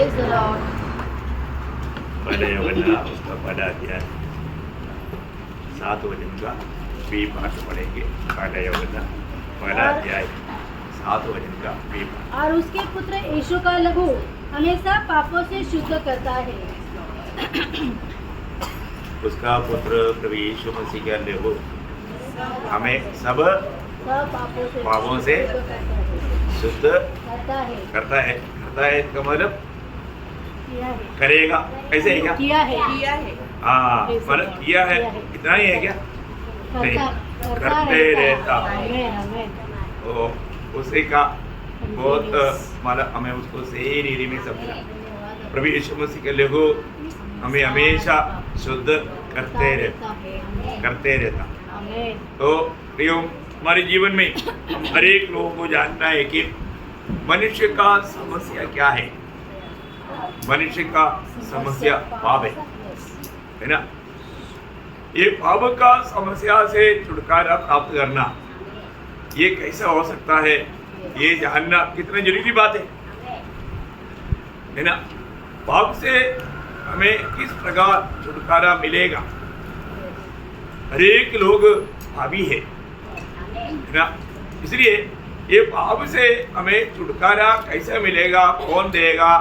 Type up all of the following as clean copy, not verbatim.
Praise the Lord. पहला यूहन्ना उसका पहला अध्याय 7 वचन का बी पाठ पढ़ेंगे। पहला यूहन्ना पहला अध्याय 7 वचन का बी पाठ। और उसके पुत्र यीशु का लहू हमेशा पापों से शुद्ध करता है। उसका पुत्र प्रभु यीशु मसीह का लहू हमें सब पापों से शुद्ध करता है। इसका मतलब करेगा, ऐसे है क्या? किया है। हाँ, मतलब किया है, इतना ही है क्या? नहीं, करते रहता है। तो उसी का बहुत मतलब हमें उसको सही रीति में समझना। प्रभु यीशु मसीह के लहू हमें हमेशा शुद्ध करते रहता। तो प्रियो, हमारे जीवन में हम हर एक लोगों को जानना है कि मनुष्य का समस्या क्या है। मनुष्य का समस्या पाप है ना। ये पाप का समस्या से छुटकारा प्राप्त करना, ये कैसा हो सकता है, ये जानना कितना जरूरी बात है ना। पाप से हमें किस प्रकार छुटकारा मिलेगा। हर एक लोग पापी है ना, इसलिए ये पाप से हमें छुटकारा कैसे मिलेगा, कौन देगा,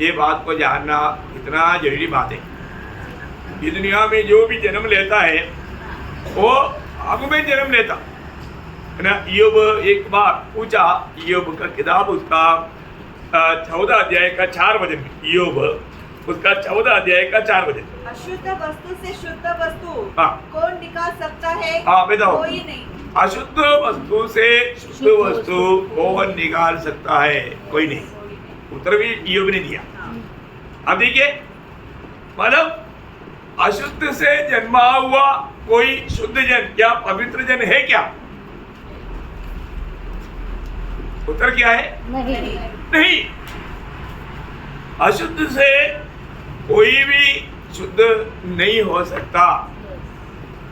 ये बात को जानना कितना जरूरी बात है। इस दुनिया में जो भी जन्म लेता है वो पाप में जन्म लेता है ना। ईयोब एक बार पूछा, ईयोब का किताब उसका 14 अध्याय का 4 वचन, ईयोब उसका 14 अध्याय का 4 वचन। अशुद्ध वस्तु से शुद्ध वस्तु हाँ। कौन निकाल सकता है? हाँ बताओ। कोई नहीं। अशुद्ध वस्तु से शुद्ध वस्तु कौन निकाल सकता है? कोई नहीं। उत्तर भी ईयोब ने दिया। अब देखिए, मतलब अशुद्ध से जन्मा हुआ कोई शुद्ध जन या पवित्र जन है क्या? उत्तर क्या है? नहीं। अशुद्ध से कोई भी शुद्ध नहीं हो सकता।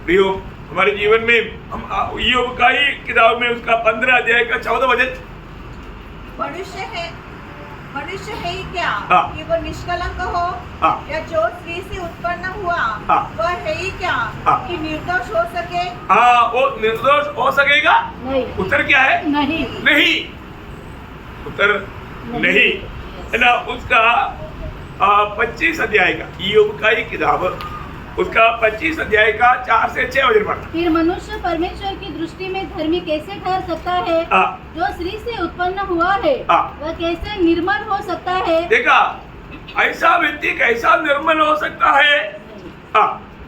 प्रियो, हमारे जीवन में हम ईयोब का ही किताब में उसका 15 अध्याय का 14 वचन, मनुष्य है ही क्या कि वो निष्कलंक हो, या जो स्त्री से उत्पन्न हुआ वह है ही क्या कि निर्दोष हो सके? हाँ, वो निर्दोष हो सकेगा? नहीं। उत्तर क्या है? नहीं। उत्तर नहीं है ना। उसका 25 अध्याय का, ईयोब का ही किताब, उसका 25 अध्याय का 4 से 6 वचन पढ़ना। फिर मनुष्य परमेश्वर की दृष्टि में धर्मी कैसे ठहर सकता है? जो स्त्री से उत्पन्न हुआ है वह कैसे निर्मल हो सकता है? देखा, ऐसा व्यक्ति कैसा निर्मल हो सकता है?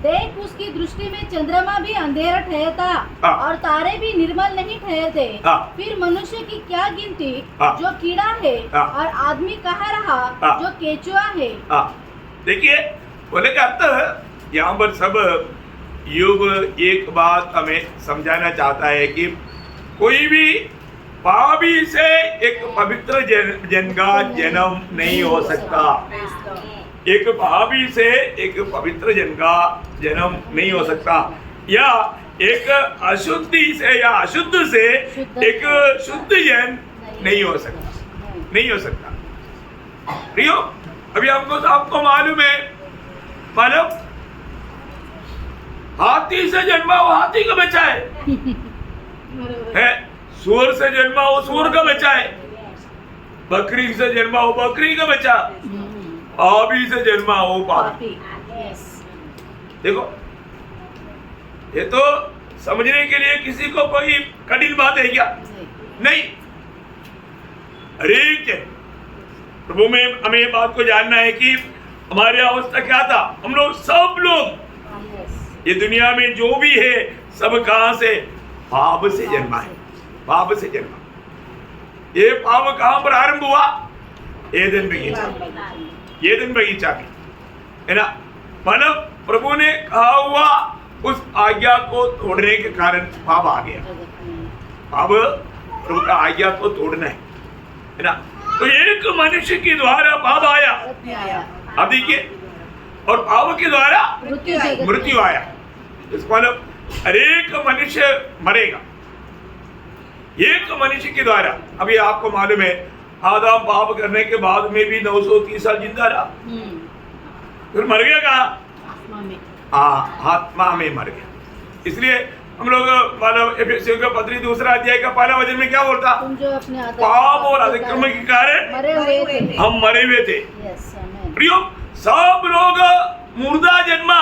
देख, उसकी दृष्टि में चंद्रमा भी अंधेरा ठहरता और तारे भी निर्मल नहीं ठहरते। फिर मनुष्य की क्या गिनती जो कीड़ा है, और आदमी कहाँ रहा जो केचुआ है। देखिए, बोले का अर्थ यहाँ पर सब ईयोब एक बात हमें समझाना चाहता है कि कोई भी पापी से एक पवित्र जन का जन्म नहीं हो सकता। एक पापी से एक पवित्र जन का जन्म नहीं हो सकता, या एक अशुद्धि से या अशुद्ध से एक शुद्ध जन नहीं हो सकता। प्रियो, अभी आपको मालूम है, हाथी से जन्मा वो हाथी का बच्चा है, सूअर से जन्मा वो सूअर का बच्चा है, बकरी से जन्मा वो बकरी का बच्चा, पापी से जन्मा वो पापी। देखो, ये तो समझने के लिए किसी को कोई कठिन बात है क्या? नहीं। हरेक प्रभु में हमें बात को जानना है कि हमारी अवस्था क्या था। हम लोग सब लोग ये दुनिया में जो भी है सब कहां से? पाप से जन्मा है। पाप से जन्मा। ये पाप कहां पर आरंभ हुआ? एदन बगीचा में, है ना। मतलब प्रभु ने कहा हुआ उस आज्ञा को तोड़ने के कारण पाप आ गया। पाप प्रभु का आज्ञा को तोड़ना है ना। तो एक मनुष्य के द्वारा पाप आया। अब देखिए, और पाप के द्वारा मृत्यु आया। इसका मतलब हर एक मनुष्य मरेगा एक मनुष्य के द्वारा। अभी आपको मालूम है, आदम पाप करने के बाद में भी 930 साल जिंदा रहा, फिर मर गया कहाँ? आत्मा में मर गया। इसलिए हम लोग मतलब एफेसियों का पत्री 2 अध्याय का पहला वचन में क्या बोलता? तुम जो अपने पाप और अतिक्रम के कारण मरे हुए थे, हम मरे हुए थे। यस आमेन, प्रियो, सब लोग मुर्दा जन्मा,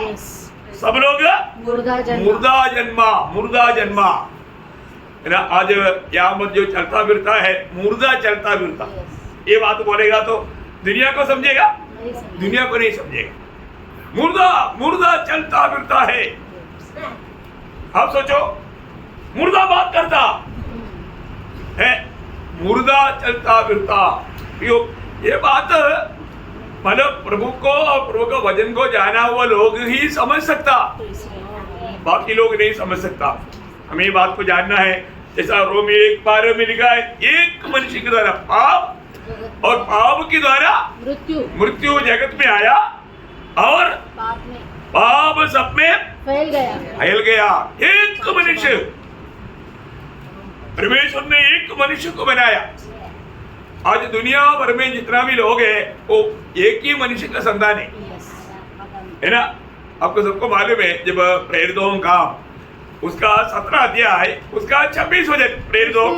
यस सब लोग मुर्दा जन्म, मुर्दा जन्मा है ना। आज यहाँ पर जो चलता फिरता है मुर्दा चलता फिरता, ये बात बोलेगा तो दुनिया को समझेगा? दुनिया को नहीं समझेगा। मुर्दा चलता फिरता है। आप सोचो, मुर्दा बात करता है, मुर्दा चलता फिरता। ये बात मतलब प्रभु को और प्रभु का वचन को जाना हुआ लोग ही समझ सकता, बाकी लोग नहीं समझ सकता। हमें ये बात को जानना है, जैसा रोमी 1:12 में लिखा है, एक मनुष्य के द्वारा पाप और पाप के द्वारा मृत्यु जगत में आया और पाप सब में फैल गया। एक मनुष्य, परमेश्वर ने एक मनुष्य को बनाया। आज दुनिया भर में जितना भी लोग हैं वो एक ही मनुष्य का संतान है ना। आपको सबको मालूम है, जब प्रेरितों का उसका 17 अध्याय उसका 26 वचन, प्रेरितों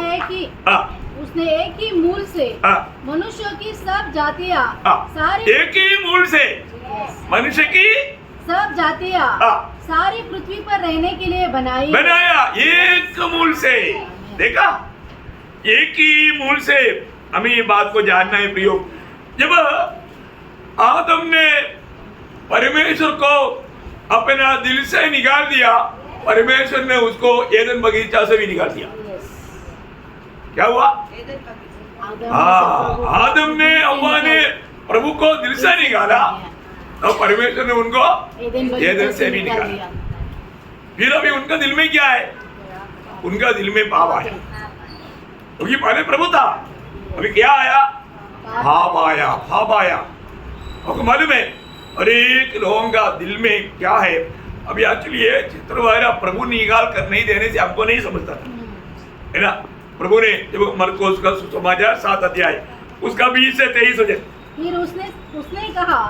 उसने एक ही मूल से मनुष्यों की सब जातियां सारी, एक ही मूल से मनुष्य की सब जातियां सारी पृथ्वी पर रहने के लिए बनाया। एक मूल से, देखा, एक ही मूल से। हमें ये बात को जानना है प्रियो। जब आदम ने परमेश्वर को अपना दिल से निकाल दिया, परमेश्वर ने उसको एदन बगीचा से भी निकाल दिया। क्या हुआ? आदम ने, हव्वा ने प्रभु को दिल से निकाला, तो परमेश्वर ने उनको एदन से भी निकाला। फिर अभी उनका दिल में क्या है? उनका दिल में पाप आया, क्योंकि पहले प्रभु था, अभी क्या आया? पाप आया। आपको मालूम है अनेक लोगों का दिल में क्या है? अभी एक्चुअली ये चित्र वगैरह प्रभु निकाल कर नहीं देने से हमको नहीं समझता था, है ना। प्रभु ने जब मरकुस का सुसमाचार 7 अध्याय उसका 20 से 23 वचन, फिर उसने कहा,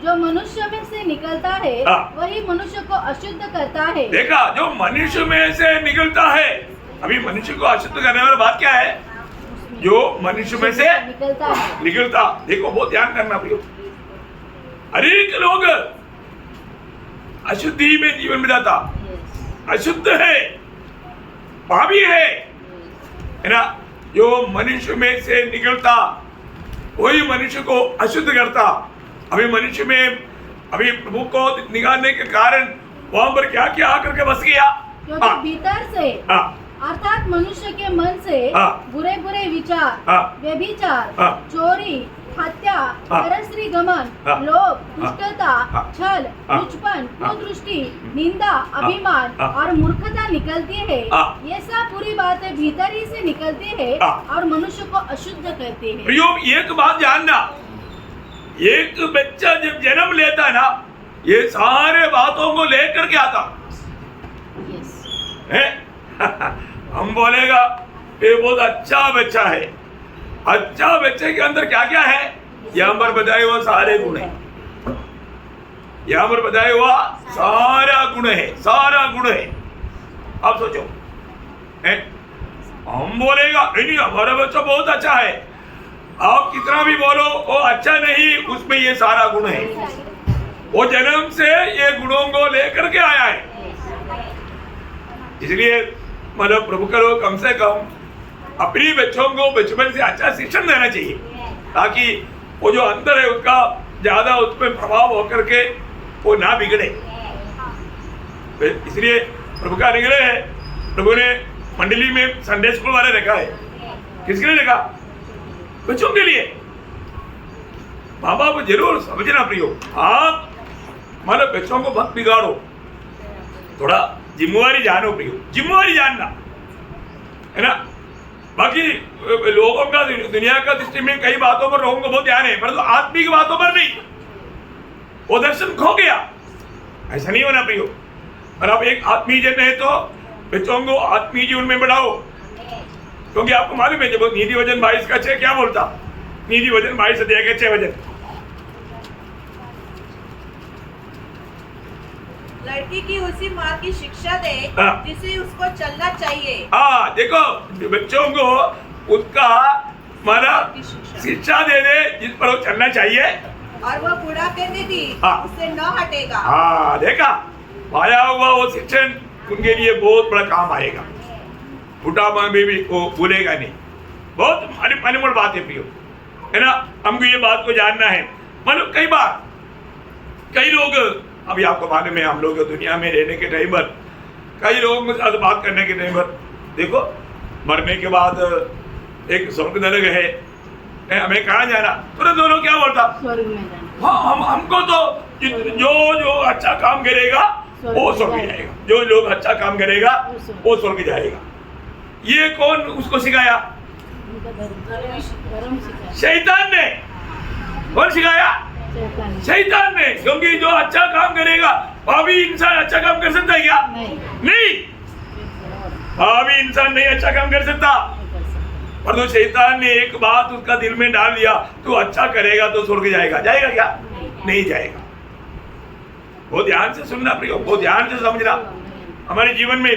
जो मनुष्य में से निकलता है वही मनुष्य को अशुद्ध करता है। देखा, जो मनुष्य में से निकलता है। अभी मनुष्य को अशुद्ध करने वाला बात क्या है? जो मनुष्य में से निकलता। देखो, बहुत ध्यान करना प्रियो। अनेक लोग अशुद्धि में जीवन बिताता, अशुद्ध है, पापी है ना। जो मनुष्य में से निकलता वही मनुष्य को अशुद्ध करता। अभी मनुष्य में अभी प्रभु को निकालने के कारण वहां पर क्या क्या आकर के बस गया? क्योंकि भीतर से अर्थात मनुष्य के मन से बुरे बुरे विचार, व्यभिचार, चोरी, हत्या, परस्त्री गमन, लोभ, दुष्टता, छल, लुचपन, कुदृष्टि, निंदा, अभिमान और मूर्खता निकलती है। ये सब बुरी बातें भीतर ही से निकलती है और मनुष्य को अशुद्ध करती है। प्रियो, एक बात जानना, एक बच्चा जब जन्म लेता ना, ये सारे बातों को लेकर के आता है। हम बोलेगा ये बहुत अच्छा बच्चा है। अच्छा बच्चे के अंदर क्या क्या है? यहाँ पर बताए हुआ सारे गुण है, यहाँ पर बताया हुआ सारा गुण है, सारा गुण है। आप सोचो, हम बोलेगा नहीं हमारा बच्चा बहुत अच्छा है, आप कितना भी बोलो वो अच्छा नहीं, उसमें ये सारा गुण है। वो जन्म से ये गुणों को लेकर के आया है। इसलिए मतलब प्रभु करो कम से कम अपनी बच्चों को बचपन से अच्छा शिक्षण देना चाहिए, ताकि वो जो अंदर है उसका ज्यादा उस पर प्रभाव होकर के वो ना बिगड़े। इसलिए प्रभु का निकले है, प्रभु ने मंडली में संडे स्कूल वाले रखा है। किसके लिए रखा? बच्चों के लिए। माँ बाप जरूर समझना प्रियो, आप मतलब बच्चों को मत बिगाड़ो, थोड़ा जिम्मेवारी जानो प्रियो, जिम्मेवारी जानना है ना। बाकी लोगों का दुनिया का दृष्टि में कई बातों पर लोगों को बहुत ध्यान है, परंतु आत्मिक बातों पर नहीं। वो दर्शन खो गया, ऐसा नहीं होना प्रियो। और आप एक आत्मीय जन है तो बच्चों को आत्मीय जीवन में बढ़ाओ, क्योंकि आपको मालूम है जब नीति वचन 22 का 6 क्या बोलता, नीति वचन 22 अध्याय के 6 वचन, लड़की की उसी माँ की शिक्षा दे हाँ। जिसे उसको चलना चाहिए। हाँ देखो बच्चों को उसका माना शिक्षा दे दे जिस पर वो चलना चाहिए, और वह बुढ़ापे में भी हाँ। उससे न हटेगा। हाँ देखा, पाया हुआ वो शिक्षण उनके लिए बहुत बड़ा काम आएगा, बुढ़ापा में भी वो भूलेगा नहीं। बहुत अनमोल बात है प्रियो, है ना। हमको ये बात को जानना है। मतलब कई बार कई लोग, अभी आपको मालूम है हम लोग दुनिया में रहने के टाइम पर कई लोगों के साथ बात करने के टाइम पर देखो मरने के बाद एक स्वर्ग नरक है, हमें कहाँ जाना, तुरंत दोनों क्या बोलता, स्वर्ग में जाना। हाँ हमको तो जो अच्छा काम करेगा वो स्वर्ग जाएगा, जो लोग अच्छा काम करेगा वो स्वर्ग जाएगा। ये कौन उसको सिखाया? उनका धर्म सिखाया। शैतान ने। कौन सिखाया? शैतान। शैतान ने। क्योंकि जो अच्छा काम करेगा, पापी इंसान अच्छा काम कर सकता है क्या? नहीं, पापी इंसान नहीं अच्छा काम कर सकता। पर तो शैतान ने एक बात उसका दिल में डाल दिया, तू अच्छा करेगा तो स्वर्ग जाएगा। जाएगा क्या? नहीं जाएगा। बहुत ध्यान से सुनना प्रियो, बहुत ध्यान से समझना। हमारे जीवन में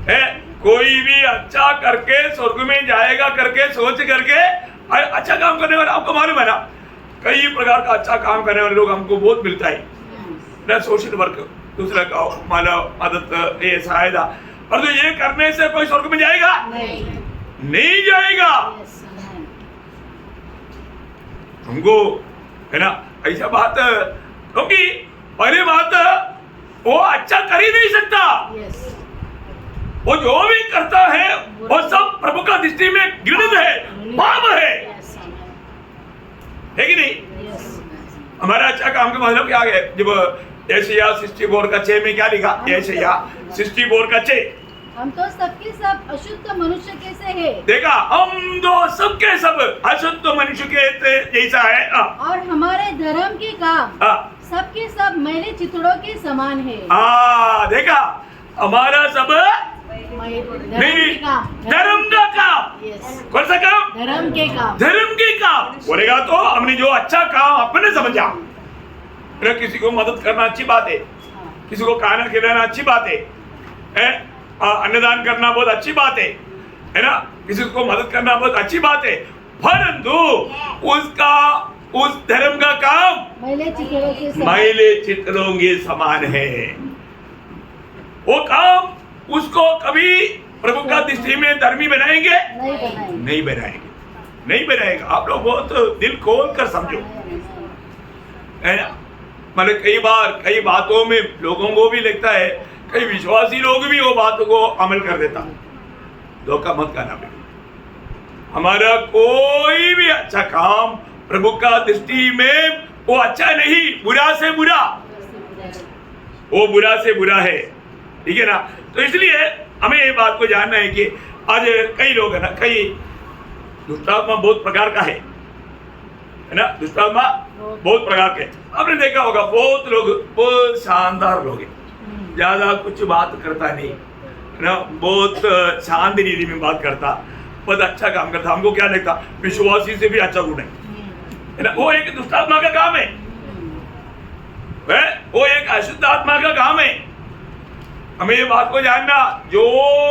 है कोई भी अच्छा करके स्वर्ग में जाएगा करके सोच करके, अच्छा काम करने वाला, आपको मालूम है ना कई प्रकार का अच्छा काम करने वाले लोग हमको बहुत मिलता है ना, सोशल वर्क, दूसरा का मानव मदद, ये सहायता। और तो ये करने से कोई स्वर्ग में जाएगा? नहीं जाएगा। हमको है ना ऐसा बात, क्योंकि पहली बात वो अच्छा कर ही नहीं सकता। वो जो भी करता है वो सब प्रभु का दृष्टि में घृणित है, पाप है कि नहीं? हमारा अच्छा काम का मतलब क्या है? जब यशायाह 64 का 6 में क्या लिखा? यशायाह 64 का 6, हम तो सबके सब अशुद्ध मनुष्य कैसे है। देखा, हम तो सबके सब अशुद्ध मनुष्य के जैसा है। और हमारे धर्म के काम सबके सब मैले चितड़ों के समान है। देखा, हमारा सब नहीं, धर्म का काम। कौन सा काम? धर्म के काम। धर्म के काम बोलेगा तो हमने जो अच्छा काम अपने समझा, किसी को मदद करना अच्छी बात है, किसी को खाना खिलाना अच्छी बात है, अन्नदान करना बहुत अच्छी बात है ना, किसी को मदद करना बहुत अच्छी बात है। परंतु उसका उस धर्म का काम मैले चित्रों के समान है। वो काम उसको कभी प्रभु का दृष्टि में धर्मी बनाएंगे? नहीं बनाएंगे, नहीं बनाएगा। आप लोग बहुत दिल खोल कर समझो, है ना। मतलब कई बार कई बातों में लोगों को भी लगता है, कई विश्वासी लोग भी वो बातों को अमल कर देता। धोखा मत करना बेटा। हमारा कोई भी अच्छा काम प्रभु का दृष्टि में वो अच्छा नहीं, बुरा से बुरा, वो बुरा से बुरा है, ठीक है ना। तो इसलिए हमें ये बात को जानना है कि आज कई लोग है ना, कई दुष्टात्मा बहुत प्रकार का है ना, दुष्टात्मा बहुत प्रकार के। आपने देखा होगा बहुत लोग बहुत शानदार लोग हैं, ज्यादा कुछ बात करता नहीं ना, बहुत शांत रीति में बात करता, बहुत अच्छा काम करता। हमको क्या लगता, विश्वासी से भी अच्छा गुण है ना। वो एक दुष्टात्मा का काम है, वो एक अशुद्ध आत्मा का काम है। हमें ये बात को जानना, जो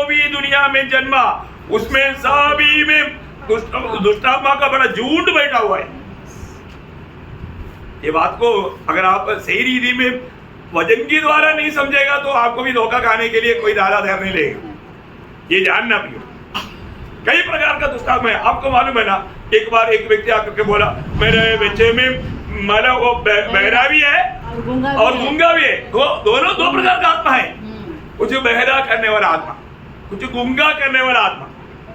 भी दुनिया में जन्मा उसमें सभी में दुष्टात्मा का बड़ा झूठ बैठा हुआ है। ये बात को अगर आप सही रीति में वजन के द्वारा नहीं समझेगा तो आपको भी धोखा खाने के लिए कोई दादा धैर्य नहीं लेगा। ये जानना भी, कई प्रकार का दुष्टात्मा है। आपको मालूम है ना, एक बार एक व्यक्ति आकर के बोला, मेरे बच्चे में माना वो बहरा भी है और गूंगा भी है। दोनों दो प्रकार का आत्मा है। कुछ बहरा करने वाला आत्मा, कुछ गूंगा करने वाला आत्मा,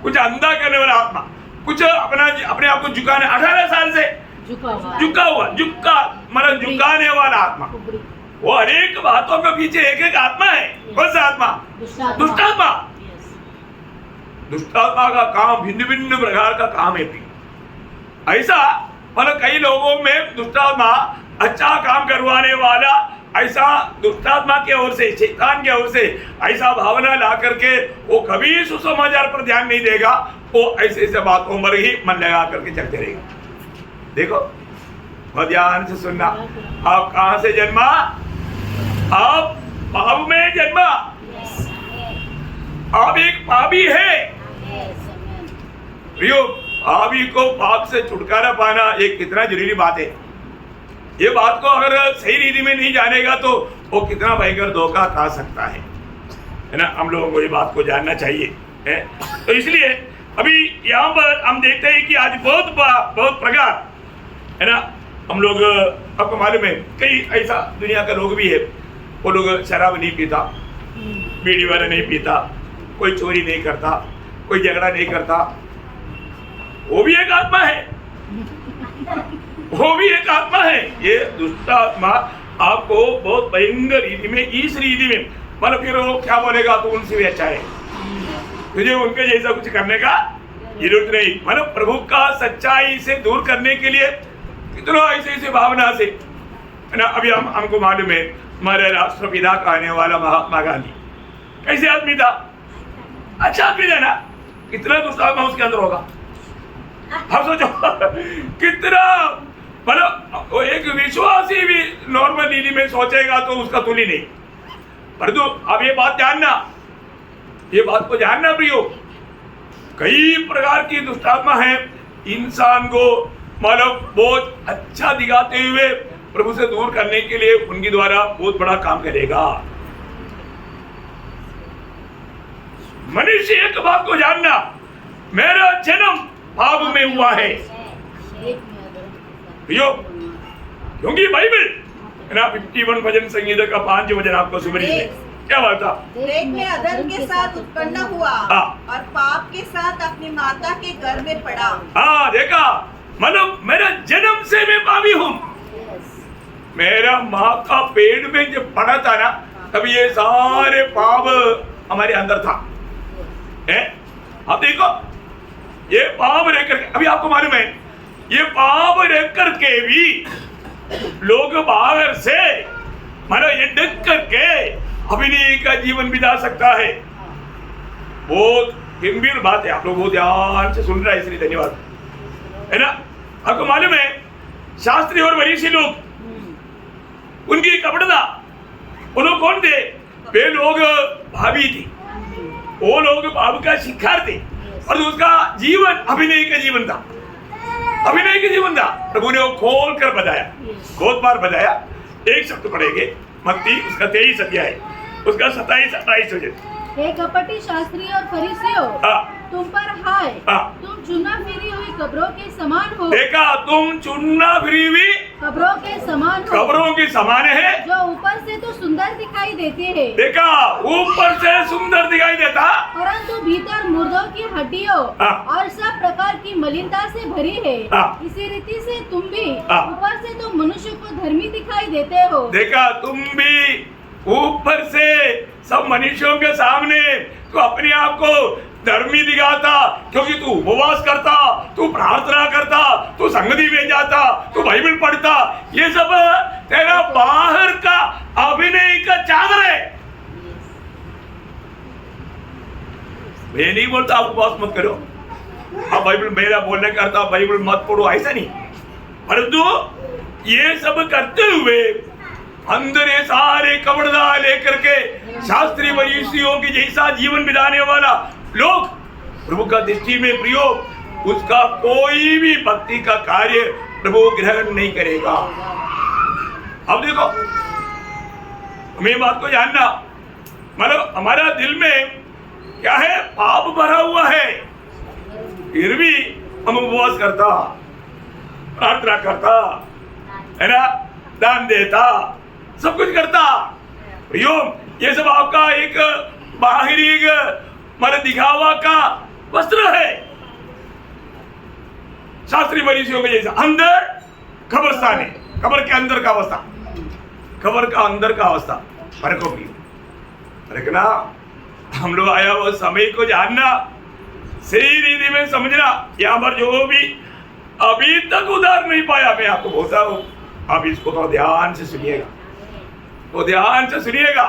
कुछ अंधा करने वाला आत्मा, कुछ अपने आप को झुकाने 18 साल से झुका मतलब झुकाने वाला आत्मा। वो अनेक बातों के पीछे एक एक आत्मा है। कौन सा आत्मा? दुष्टात्मा। दुष्टात्मा का काम भिन्न भिन्न प्रकार का काम है। ऐसा मतलब कई लोगों में दुष्टात्मा अच्छा काम करवाने वाला, ऐसा दुष्टात्मा की ओर से, शैतान की ओर से ऐसा भावना ला करके वो कभी सुसमाचार पर ध्यान नहीं देगा। वो ऐसे ऐसे बातों पर ही मन लगा करके चलते रहेगा। देखो बहुत ध्यान से सुनना, आप कहां से जन्मा? आप पाप में जन्मा, आप एक पापी है। प्रियो, पापी को पाप से छुटकारा पाना एक कितना जरूरी बात है। ये बात को अगर सही रीति में नहीं जानेगा तो वो कितना भयंकर धोखा खा सकता है ना। हम लोगों को ये बात को जानना चाहिए है। तो इसलिए अभी यहाँ पर हम देखते हैं कि आज बहुत प्रकार है ना। हम लोग, आपको मालूम है कई ऐसा दुनिया का लोग भी है, वो लोग शराब नहीं पीता, बीड़ी वाला नहीं पीता, कोई चोरी नहीं करता, कोई झगड़ा नहीं करता, वो भी एक आत्मा है, वो भी एक आत्मा है। ये दुष्ट आत्मा आपको बहुत भयंकर रीति में, इस रीति में, मतलब फिर वो क्या बोलेगा तो उनसे भी अच्छा है, तुझे उनके जैसा कुछ करने का जरूरत नहीं। मतलब प्रभु का सच्चाई से दूर करने के लिए कितना ऐसे भावना से है ना। अभी हमको मालूम है हमारे राष्ट्रपिता कहने वाला महात्मा गांधी कैसे आदमी था, अच्छा आदमी था ना। कितना दुष्ट आत्मा उसके अंदर होगा, आप सोचो कितना। मतलब वो एक विश्वासी भी नॉर्मल नीति में सोचेगा तो उसका तुली नहीं। परंतु अब ये बात जानना, ये बात को जानना प्रियो, कई प्रकार की दुष्टात्मा है। इंसान को मतलब बहुत अच्छा दिखाते हुए प्रभु से दूर करने के लिए उनके द्वारा बहुत बड़ा काम करेगा। मनुष्य एक बात को जानना, मेरा जन्म पाप में हुआ है प्रियो, क्योंकि बाइबल है ना 51 भजन संगीत का 5 वचन आपको सुपरिचित है। क्या बात था? देख में अधर्म के साथ उत्पन्न हुआ और पाप के साथ अपनी माता के घर में पड़ा। हाँ देखा, मतलब मेरा जन्म से मैं पापी हूँ। मेरा माँ का पेट में जब पड़ा था ना, तब ये सारे पाप हमारे अंदर था। अब देखो ये पाप रह करके, अभी आपको मालूम है ये पाप रह करके भी लोग बाहर से मतलब ये देख करके अभिनय का जीवन बिता सकता है। बहुत गंभीर बात है, आप लोग बहुत ध्यान से सुन रहे हैं, इसलिए धन्यवाद है ना। आपको मालूम है शास्त्री और वरीसी लोग, उनकी कपड़ा, वो लोग कौन थे? वे लोग भाभी थी, वो लोग बाबू का शिकार थे और उसका जीवन अभिनय का जीवन था, अभिनय का जीवन था। प्रभु ने वो खोल कर बताया, बहुत बार बताया। एक शब्द पढ़ेंगे मत्ती उसका 23 अध्याय, उसका 27-28 वचन। हे कपटी शास्त्री और फरीसियों, तुम पर हाय, तुम चुना फिरी हुई कब्रों के समान हो। देखा, तुम चुना फिरी हुई कब्रों के समान हो, कब्रों के समान है, जो ऊपर से तो सुंदर दिखाई देती है। देखा, ऊपर से सुंदर दिखाई देता, परंतु भीतर मुर्दों की हड्डियों और सब प्रकार की मलिनता से भरी है। इसी रीति से तुम भी ऊपर से तो मनुष्य को धर्मी दिखाई देते हो। देखा, तुम भी ऊपर से सब मनुष्यों के सामने तू अपने आप को धर्मी दिखाता, क्योंकि तू उपवास करता, तू प्रार्थना करता, तू संगति में जाता, तू बाइबल पढ़ता। ये सब तेरा बाहर का अभिनय का चादर है। मैं नहीं बोलता आप उपवास मत करो, आप बाइबल मेरा बोलने करता बाइबल मत पढ़ो, ऐसा नहीं। परंतु ये सब करते हुए अंदर ये सारे कपड़ा लेकर के शास्त्री वरीसियों की जैसा जीवन बिताने वाला लोग प्रभु का दृष्टि में प्रियो, उसका कोई भी भक्ति का कार्य प्रभु ग्रहण नहीं करेगा। अब देखो, हमें बात को जानना, मतलब हमारा दिल में क्या है? पाप भरा हुआ है, फिर भी हम उपवास करता, प्रार्थना करता है ना, दान देता, सब कुछ करता। प्रियो, ये सब आपका एक बाहरी मतलब दिखावा का वस्त्र है, शास्त्री वरीसियों के जैसा। अंदर कब्रिस्तान है, कब्र के अंदर का अवस्था, कब्र का अंदर का अवस्था फर्क होगी। फर्कना, हम लोग आया वो समय को जानना, सही रीति में समझना। यहाँ पर जो भी अभी तक उधार नहीं पाया, मैं आपको बोलता हूँ, आप इसको तो ध्यान से सुनिएगा, तो ध्यान से सुनिएगा।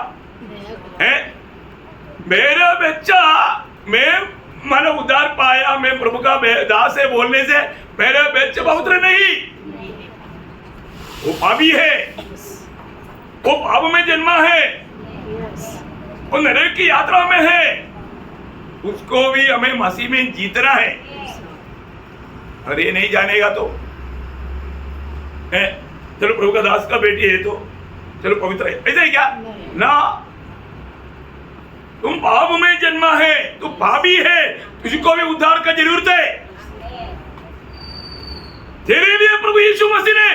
मेरा बच्चा, मैं मैंने उद्धार पाया, मैं प्रभु का दास है बोलने से मेरे बेचबा उतरे नहीं। वो पापी है, वो पाप में जन्मा है, वो नरक की यात्रा में है, उसको भी हमें मसीह में जीतना है। अरे नहीं जानेगा तो चलो प्रभु का दास का बेटी है तो चलो पवित्र है, ऐसा है क्या? ना, तुम पाप में जन्मा है, तू पापी है, तुझको भी उद्धार का जरूरत है। तेरे लिए प्रभु यीशु मसीह ने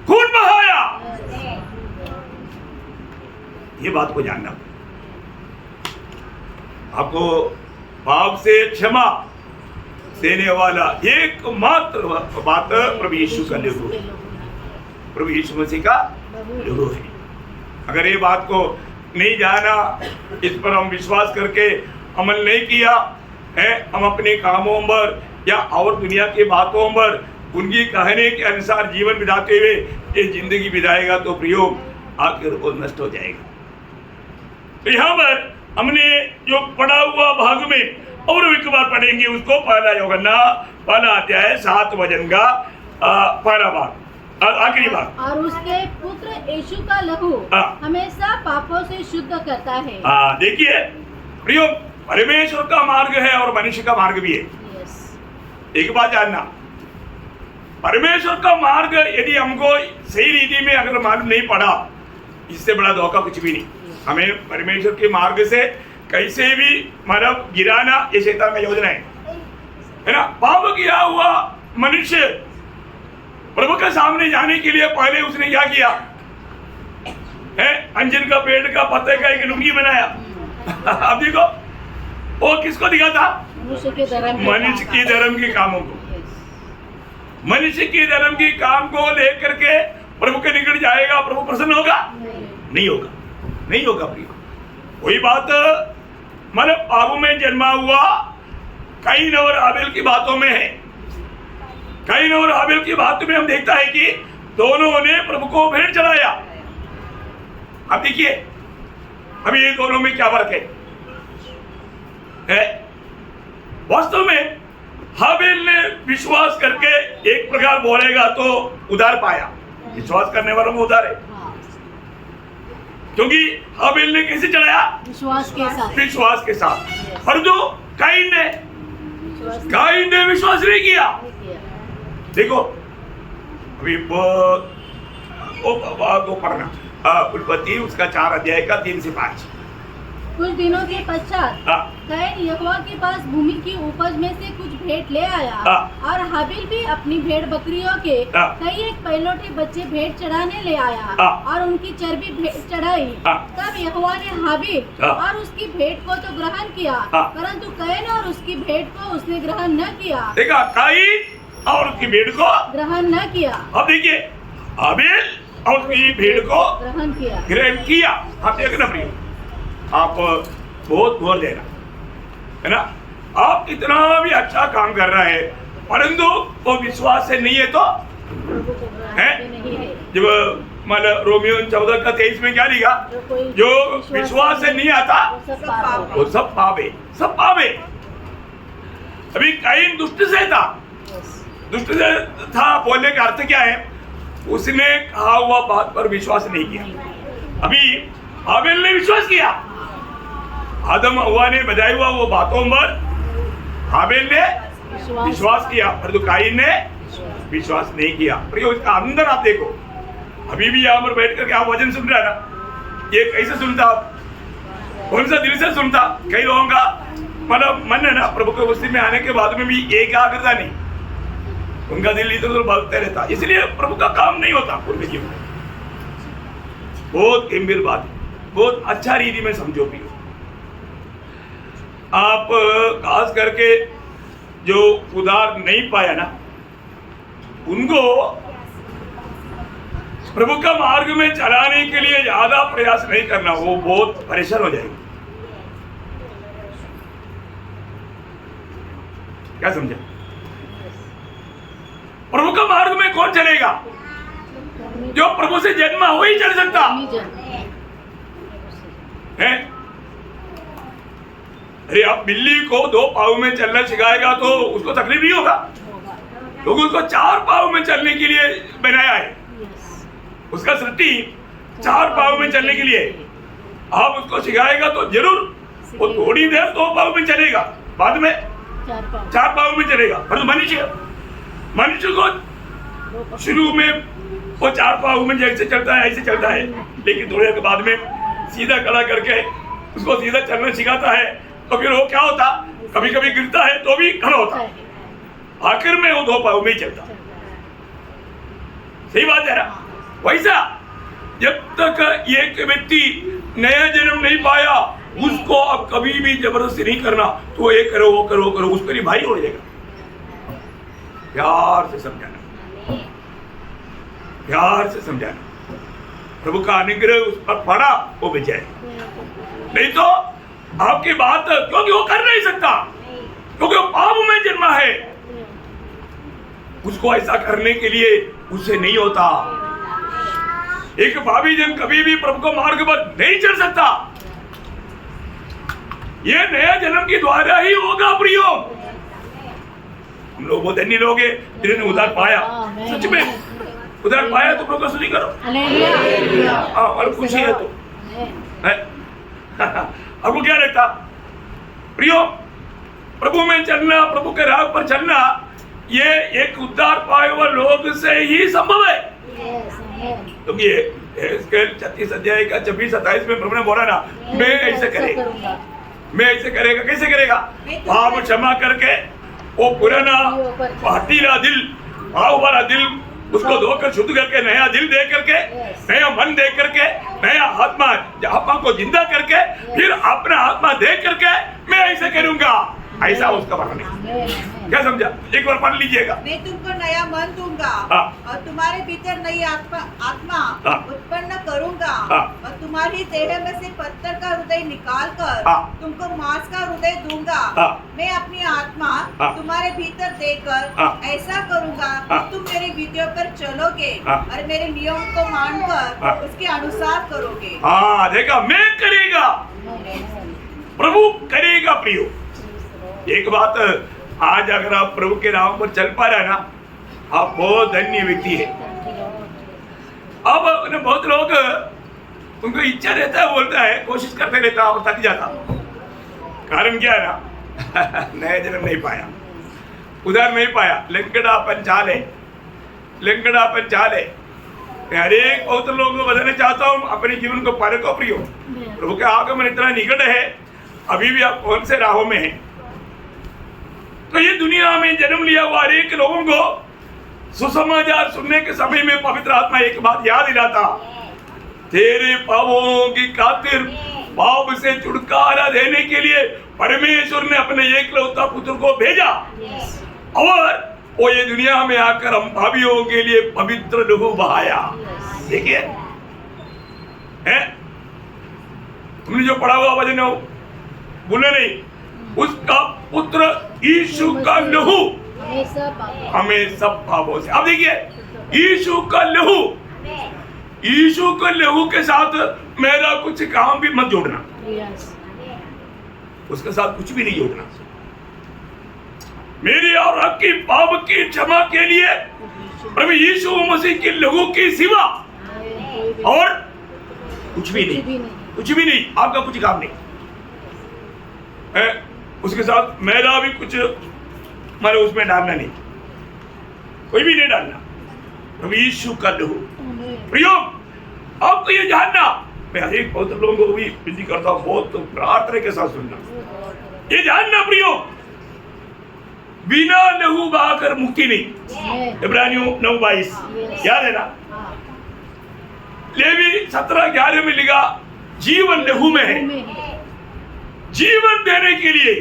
खून बहाया, ये बात को जानना। आपको पाप से क्षमा देने वाला एकमात्र बात प्रभु यीशु का लहू है, प्रभु यीशु मसीह का लहू है। अगर ये बात को नहीं जाना, इस पर हम विश्वास करके अमल नहीं किया है, हम अपने कामों पर या और दुनिया की बातों पर उनकी कहने के अनुसार जीवन बिताते हुए ये जिंदगी बिताएगा तो प्रयोग आखिर वो नष्ट हो जाएगा। तो यहाँ पर हमने जो पढ़ा हुआ भाग में और एक बार पढ़ेंगे उसको, पहला यूहन्ना पहला अध्याय 7 वचन का पहला भाग, आखिरी बात। और उसके पुत्र यीशु का लहू हमेशा पापों से शुद्ध करता है। देखिए प्रियो, परमेश्वर का मार्ग है और मनुष्य का मार्ग भी है। एक बात जानना, परमेश्वर का मार्ग यदि हमको सही रीति में अगर मालूम नहीं पड़ा, इससे बड़ा धोखा कुछ भी नहीं। हमें परमेश्वर के मार्ग से कैसे भी मतलब गिराना, ये शैतान का योजना है ना। पाप किया हुआ मनुष्य प्रभु के सामने जाने के लिए पहले उसने क्या किया है? अंजन का पेड़ का पत्ते का एक लुंगी बनाया। अब देखो वो किसको दिखाता? मनुष्य की धर्म के कामों को, मनुष्य की धर्म के काम को लेकर के प्रभु के निकट जाएगा, प्रभु प्रसन्न होगा? नहीं होगा, नहीं होगा प्रिय। वही बात मतलब पापों में जन्मा हुआ कैन और हाबिल की बातों में है। कैन और हाबिल की बात में हम देखता है कि दोनों ने प्रभु को भेंट चढ़ाया। अब देखिए अभी ये दोनों में क्या फर्क है? वास्तव में हाबिल ने विश्वास करके एक प्रकार बोलेगा तो उधार पाया, विश्वास करने वालों को उधार है, क्योंकि हाबिल ने कैसे चढ़ाया? विश्वास के साथ, विश्वास के साथ। और जो कैन ने विश्वास नहीं किया। देखो अभी वो पढ़ना उत्पत्ति उसका 4 अध्याय का 3 से 5। कुछ दिनों के पश्चात कैन यहोवा के पास भूमि की उपज में से कुछ भेंट ले आया और हाबिल भी अपनी भेड़ बकरियों के कई एक पहलौठे बच्चे भेंट चढ़ाने ले आया और उनकी चर्बी भेंट चढ़ाई। तब यहोवा ने हाबिल और उसकी भेंट को तो ग्रहण किया, परंतु कैन और उसकी भेंट को उसने ग्रहण न किया। देखा, कैन और उसकी भेंट को ग्रहण न किया। अब देखिए हाबिल और उसकी भेंट को ग्रहण किया। आप देखना प्रिय, आप बहुत गौर देना है ना। आप इतना भी अच्छा काम कर रहा है, परंतु वो विश्वास से नहीं है तो है। जब मतलब रोमियो 14 का 23 में क्या लिखा? जो विश्वास से नहीं आता वो सब पाप है, सब पाप है। अभी कैन दुष्ट से था, दुष्ट से था बोलने का अर्थ क्या है? उसने कहा हुआ बात पर विश्वास नहीं किया। अभी हाबिल ने विश्वास किया, आदम हव्वा ने बताया हुआ वो बातों पर हाबिल ने विश्वास किया, परंतु कैन ने विश्वास नहीं किया। प्रियो, इसका अंदर आप देखो, अभी भी यहाँ पर बैठ करके आप वचन सुन रहे हैं ना, ये कैसे सुनता? कौन सा दिल से सुनता? कई लोगों का मतलब मन है ना प्रभु के उपस्थिति में आने के बाद में भी ये क्या करता नहीं, उनका दिल इधर उधर भागता रहता, इसलिए प्रभु का काम नहीं होता उनके जीवन में। बहुत गंभीर बात है, बहुत अच्छा रीति में समझो भी। आप खास करके जो उधार नहीं पाया ना, उनको प्रभु का मार्ग में चलाने के लिए ज्यादा प्रयास नहीं करना, वो बहुत परेशान हो जाएगी। क्या समझा? प्रभु का मार्ग में कौन चलेगा? जो प्रभु से जन्मा हो ही चल सकता है। अरे आप बिल्ली को 2 पाँव में चलना सिखाएगा तो उसको तकलीफ नहीं होगा, क्योंकि उसको 4 पाँव में चलने के लिए बनाया है। उसका सृष्टि 4 पाँव में चलने के लिए। आप उसको सिखाएगा तो जरूर वो थोड़ी देर 2 पाँव में चलेगा, बाद में 4 पाँव में चलेगा। पर मनुष्य को शुरू में वो 4 पाँव में जैसे चलता है ऐसे चलता है, लेकिन थोड़ी देर के बाद में सीधा खड़ा करके उसको सीधा चलना सिखाता है, तो फिर वो क्या होता, कभी कभी गिरता है तो भी खड़ा होता, आखिर में वो 2 पाँव में ही चलता। सही बात है ना? वैसा जब तक एक व्यक्ति नया जन्म नहीं पाया, उसको अब कभी भी जबरदस्ती नहीं करना, तो ये करो वो करो करो, उसके लिए भारी हो जाएगा। प्यार से समझाना, प्यार से समझाना, प्रभु का अनुग्रह उस पर पड़ा वो बच जाएगा। नहीं तो आपकी बात, क्योंकि वो कर नहीं सकता, क्योंकि वो पाप में जन्मा है, उसको ऐसा करने के लिए उससे नहीं होता। एक पापी जन कभी भी प्रभु को मार्ग पर नहीं चढ़ सकता। ये नया जन्म के द्वारा ही होगा प्रियो। हम लोग बहुत धन्य लोग हैं जिन्होंने उद्धार पाया, सच में उद्धार पाया। तो प्रभु को स्तुति करो और खुशी है तो आपको क्या लगता प्रियो? प्रभु में चलना, प्रभु के राह पर चलना, ये एक उद्धार पाए हुए लोग से ही संभव है। क्योंकि इसके 36 अध्याय का 26-27 में प्रभु ने बोला ना, मैं ऐसे करेगा, मैं ऐसे करेगा। कैसे करेगा? पाप क्षमा करके वो पुराना हठीला दिल, पाव वाला दिल, उसको धोकर शुद्ध करके नया दिल दे करके, नया मन दे करके, नया आत्मा को जिंदा करके, फिर अपना आत्मा दे करके मैं ऐसे करूंगा, ऐसा उसका वर्णन है। क्या समझा? एक बार पढ़ लीजिएगा। मैं तुमको नया मन दूंगा और तुम्हारे भीतर नई आत्मा उत्पन्न करूंगा और तुम्हारी देह में से पत्थर का हृदय निकाल कर तुमको मांस का हृदय दूंगा। मैं अपनी आत्मा तुम्हारे भीतर देकर ऐसा करूंगा कि तुम मेरी विधियों पर चलोगे और मेरे नियम को मानकर उसके अनुसार करोगे। हाँ देखा, मैं करेगा, प्रभु करेगा। प्रियो एक बात, आज अगर आप प्रभु के नाम पर चल पा रहे ना, आप बहुत धन्य व्यक्ति है। अब बहुत लोग, उनको इच्छा रहता है, बोलता है, कोशिश करते रहता और थक जाता। कारण क्या है ना, नया जन्म नहीं पाया, उधार नहीं पाया, लंगड़ापन चाल है, लंगड़ापन चाल है। मैं हर एक बहुत लोगों को बताना चाहता हूँ, अपने जीवन को परखो प्रियो। प्रभु के आगमन इतना निकट है, अभी भी आप कौन से राहों में हैं? तो ये दुनिया में जन्म लिया हुआ हर एक लोगों को सुसमाचार सुनने के समय में पवित्र आत्मा एक बात याद दिलाता, तेरे पापों की खातिर पाप से छुटकारा देने के लिए परमेश्वर ने अपने एकलौता पुत्र को भेजा और वो ये दुनिया में आकर हम पापियों के लिए पवित्र लहू बहाया। देखिए, तुमने जो पढ़ा हुआ वचन है भूले नहीं, उसका पुत्र यीशु का लहू हमें सब पापों से। अब देखिए, यीशु का लहू, यीशु के लहू के साथ मेरा कुछ काम भी मत जोड़ना, उसके साथ कुछ भी नहीं जोड़ना। मेरी और आपकी पाप की क्षमा के लिए प्रभु यीशु मसीह के लहू की सिवा और कुछ भी नहीं, कुछ भी नहीं, आपका कुछ काम नहीं है। उसके साथ मेरा भी कुछ मारे उसमें डालना नहीं, कोई भी नहीं डालना। प्रभु यीशु का लहू। प्रियो आपको ये जानना, मैं हर एक बहुत लोगों को भी विनती करता हूँ, बहुत प्रार्थना के साथ सुनना, ये जानना प्रियो, बिना लहू बहाकर मुक्ति नहीं। इब्रानियों 9:22 याद है ना? लेवी 17:11 में लिखा, जीवन लहू में है। जीवन देने के लिए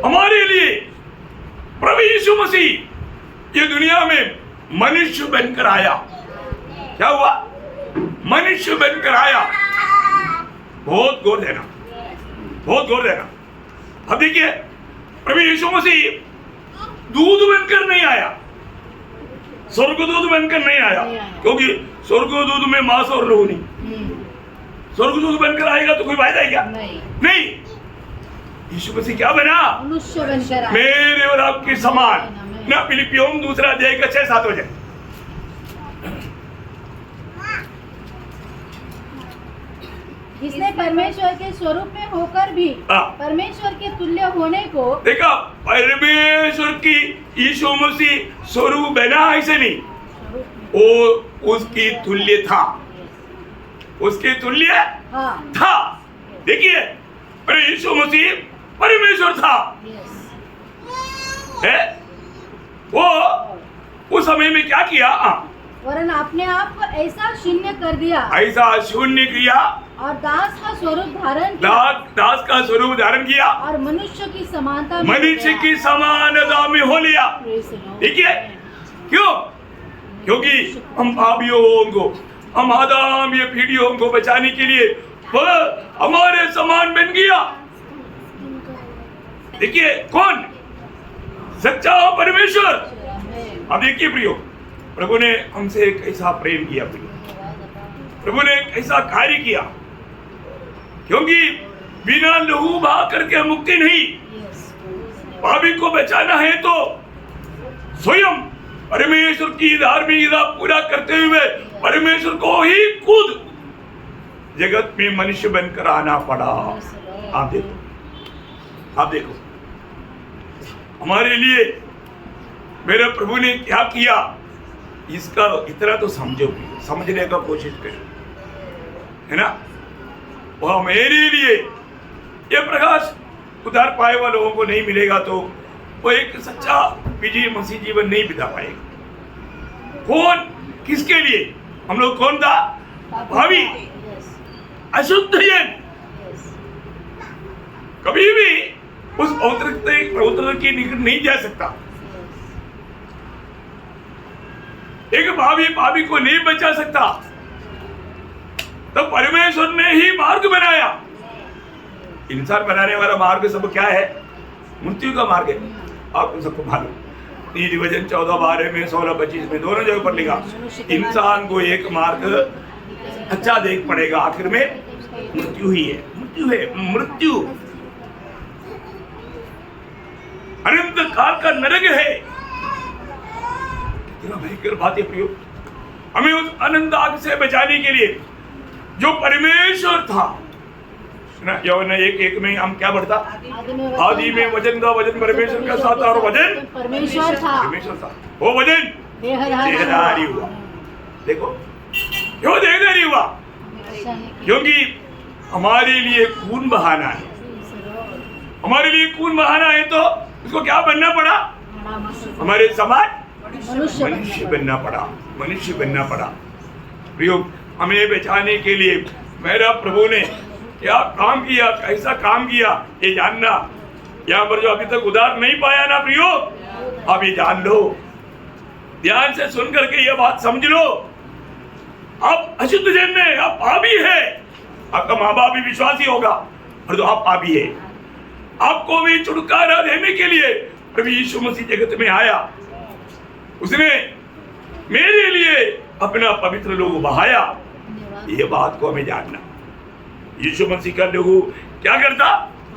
हमारे लिए प्रभु यीशु मसीह ये दुनिया में मनुष्य बनकर आया। क्या हुआ? मनुष्य बनकर आया। बहुत गौर देना, बहुत गौर देना। अब देखिए, प्रभु यीशु मसीह दूध बनकर नहीं आया, स्वर्गदूत बनकर नहीं आया, क्योंकि स्वर्गदूत में मांस और लहू नहीं। स्वर्गदूत बनकर आएगा तो कोई फायदा है क्या? नहीं। यीशु मसीह क्या बना? मनुष्य बनकर आया। मेरे और आपके समान ना। फिलिपियों 2 अध्याय का 6-7 हो जाए। जिसने परमेश्वर के स्वरूप में होकर भी परमेश्वर के तुल्य होने को देखा, परमेश्वर की यीशु मसीह स्वरूप बना, ऐसे नहीं, वो उसकी तुल्य था, उसके तुल्य था। देखिए, अरे यीशु मसीह परमेश्वर था, है वो उस समय में क्या किया? वरन अपने आप को ऐसा शून्य कर दिया, ऐसा शून्य किया और दास का स्वरूप धारण किया, दास का स्वरूप धारण किया और मनुष्य की समानता में मनुष्य की समानता में हो लिया। देखिए, क्यों? क्योंकि हम पापियों को, हम आदम ये पीढ़ियों को बचाने के लिए वह हमारे समान बन गया। देखिए, कौन? सच्चा परमेश्वर। अब देखिए प्रियो, प्रभु ने हमसे कैसा प्रेम किया, प्रभु ने कैसा कार्य किया। क्योंकि बिना लहू बहा करके मुक्ति नहीं, पापी को बचाना है तो स्वयं परमेश्वर की धार्मिकता पूरा करते हुए परमेश्वर को ही खुद जगत में मनुष्य बनकर आना पड़ा। आप देखो, आप देखो, हमारे लिए मेरे प्रभु ने क्या किया, इसका इतना तो समझो, समझने का कोशिश करो, है ना। वह मेरे लिए ये प्रकाश उधार पाए हुआ लोगों को नहीं मिलेगा तो वो एक सच्चा विजय मसीह जीवन नहीं बिता पाएगा। कौन? किसके लिए? हम लोग कौन था? भावी अशुद्ध जन। कभी भी उस पवित्रता की निकट नहीं जा सकता। एक भावी पापी को नहीं बचा सकता। तो परमेश्वर ने ही मार्ग बनाया। इंसान बनाने वाला मार्ग सब क्या है? मृत्यु का मार्ग है। आपको सबको मालूम, नीति वचन 14:12 में 16-25 में दोनों जगह पर लिखा, इंसान को एक मार्ग अच्छा देख पड़ेगा, आखिर में मृत्यु ही है। मृत्यु है, मृत्यु अनंत काल का नरक है। कितना भयंकर बात है प्रियो। हमें उस अनंत आग से बचाने के लिए जो परमेश्वर था ना, यूहन्ना 1:1 में हम क्या पढ़ता? आदि में वचन था, वचन परमेश्वर का साथ और वचन परमेश्वर था, वो वचन देहधारी हुआ। देखो क्यों देहधारी हुआ? क्योंकि हमारे लिए खून बहाना है। हमारे लिए खून बहाना है तो उसको क्या बनना पड़ा? हमारे समान मनुष्य बनना पड़ा, मनुष्य बनना पड़ा। प्रियो, हमें बचाने के लिए मेरा प्रभु ने क्या काम किया, कैसा काम किया, ये जानना। यहाँ पर जो अभी तक उधार नहीं पाया ना प्रियो, अब ये जान लो, ध्यान से सुन करके ये बात समझ लो। आप अशुद्ध जन है, आप पापी है। आपका माँ बाप भी विश्वासी होगा, और तो आप पापी है। आपको भी छुटकारा देने के लिए प्रभु यीशु मसीह जगत में आया। उसने मेरे लिए अपना पवित्र लहू बहाया। ये बात को हमें जानना। यीशु मसीह का लहू क्या करता?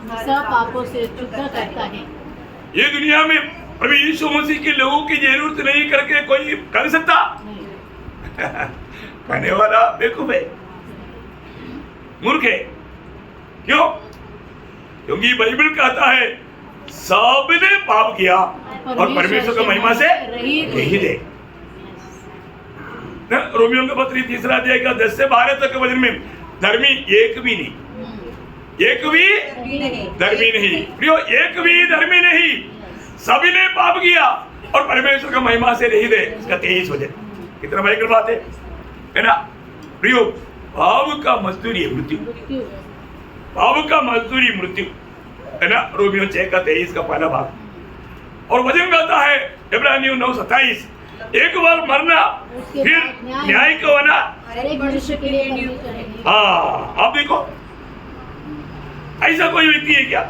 सब पापों से शुद्ध करता है। ये दुनिया में प्रभु यीशु मसीह के लहू की जरूरत नहीं करके कोई कर सकता? कहने वाला बेवकूफ है, मूर्ख है। क्यों? क्योंकि बाइबल कहता है सबने पाप किया और परमेश्वर का महिमा से रहित है। रोमियो के पत्र 3 अध्याय का 10 से 12 तक के वचन में धर्मी एक भी नहीं, एक भी धर्मी नहीं प्रियो, एक भी धर्मी नहीं। सभी ने पाप किया और परमेश्वर का महिमा से रहित है। इसका 23 वचन कितना भयंकर बात है ना प्रियो। पाप का मजदूरी है मृत्यु, पाप का मजदूरी मृत्यु है ना। रोमियो 6 का 23 का पहला भाग। और वचन कहता है इब्रानियों 9:27, एक बार मरना फिर न्याय को होना एक मनुष्य के लिए। हाँ, आप देखो, ऐसा कोई व्यक्ति है क्या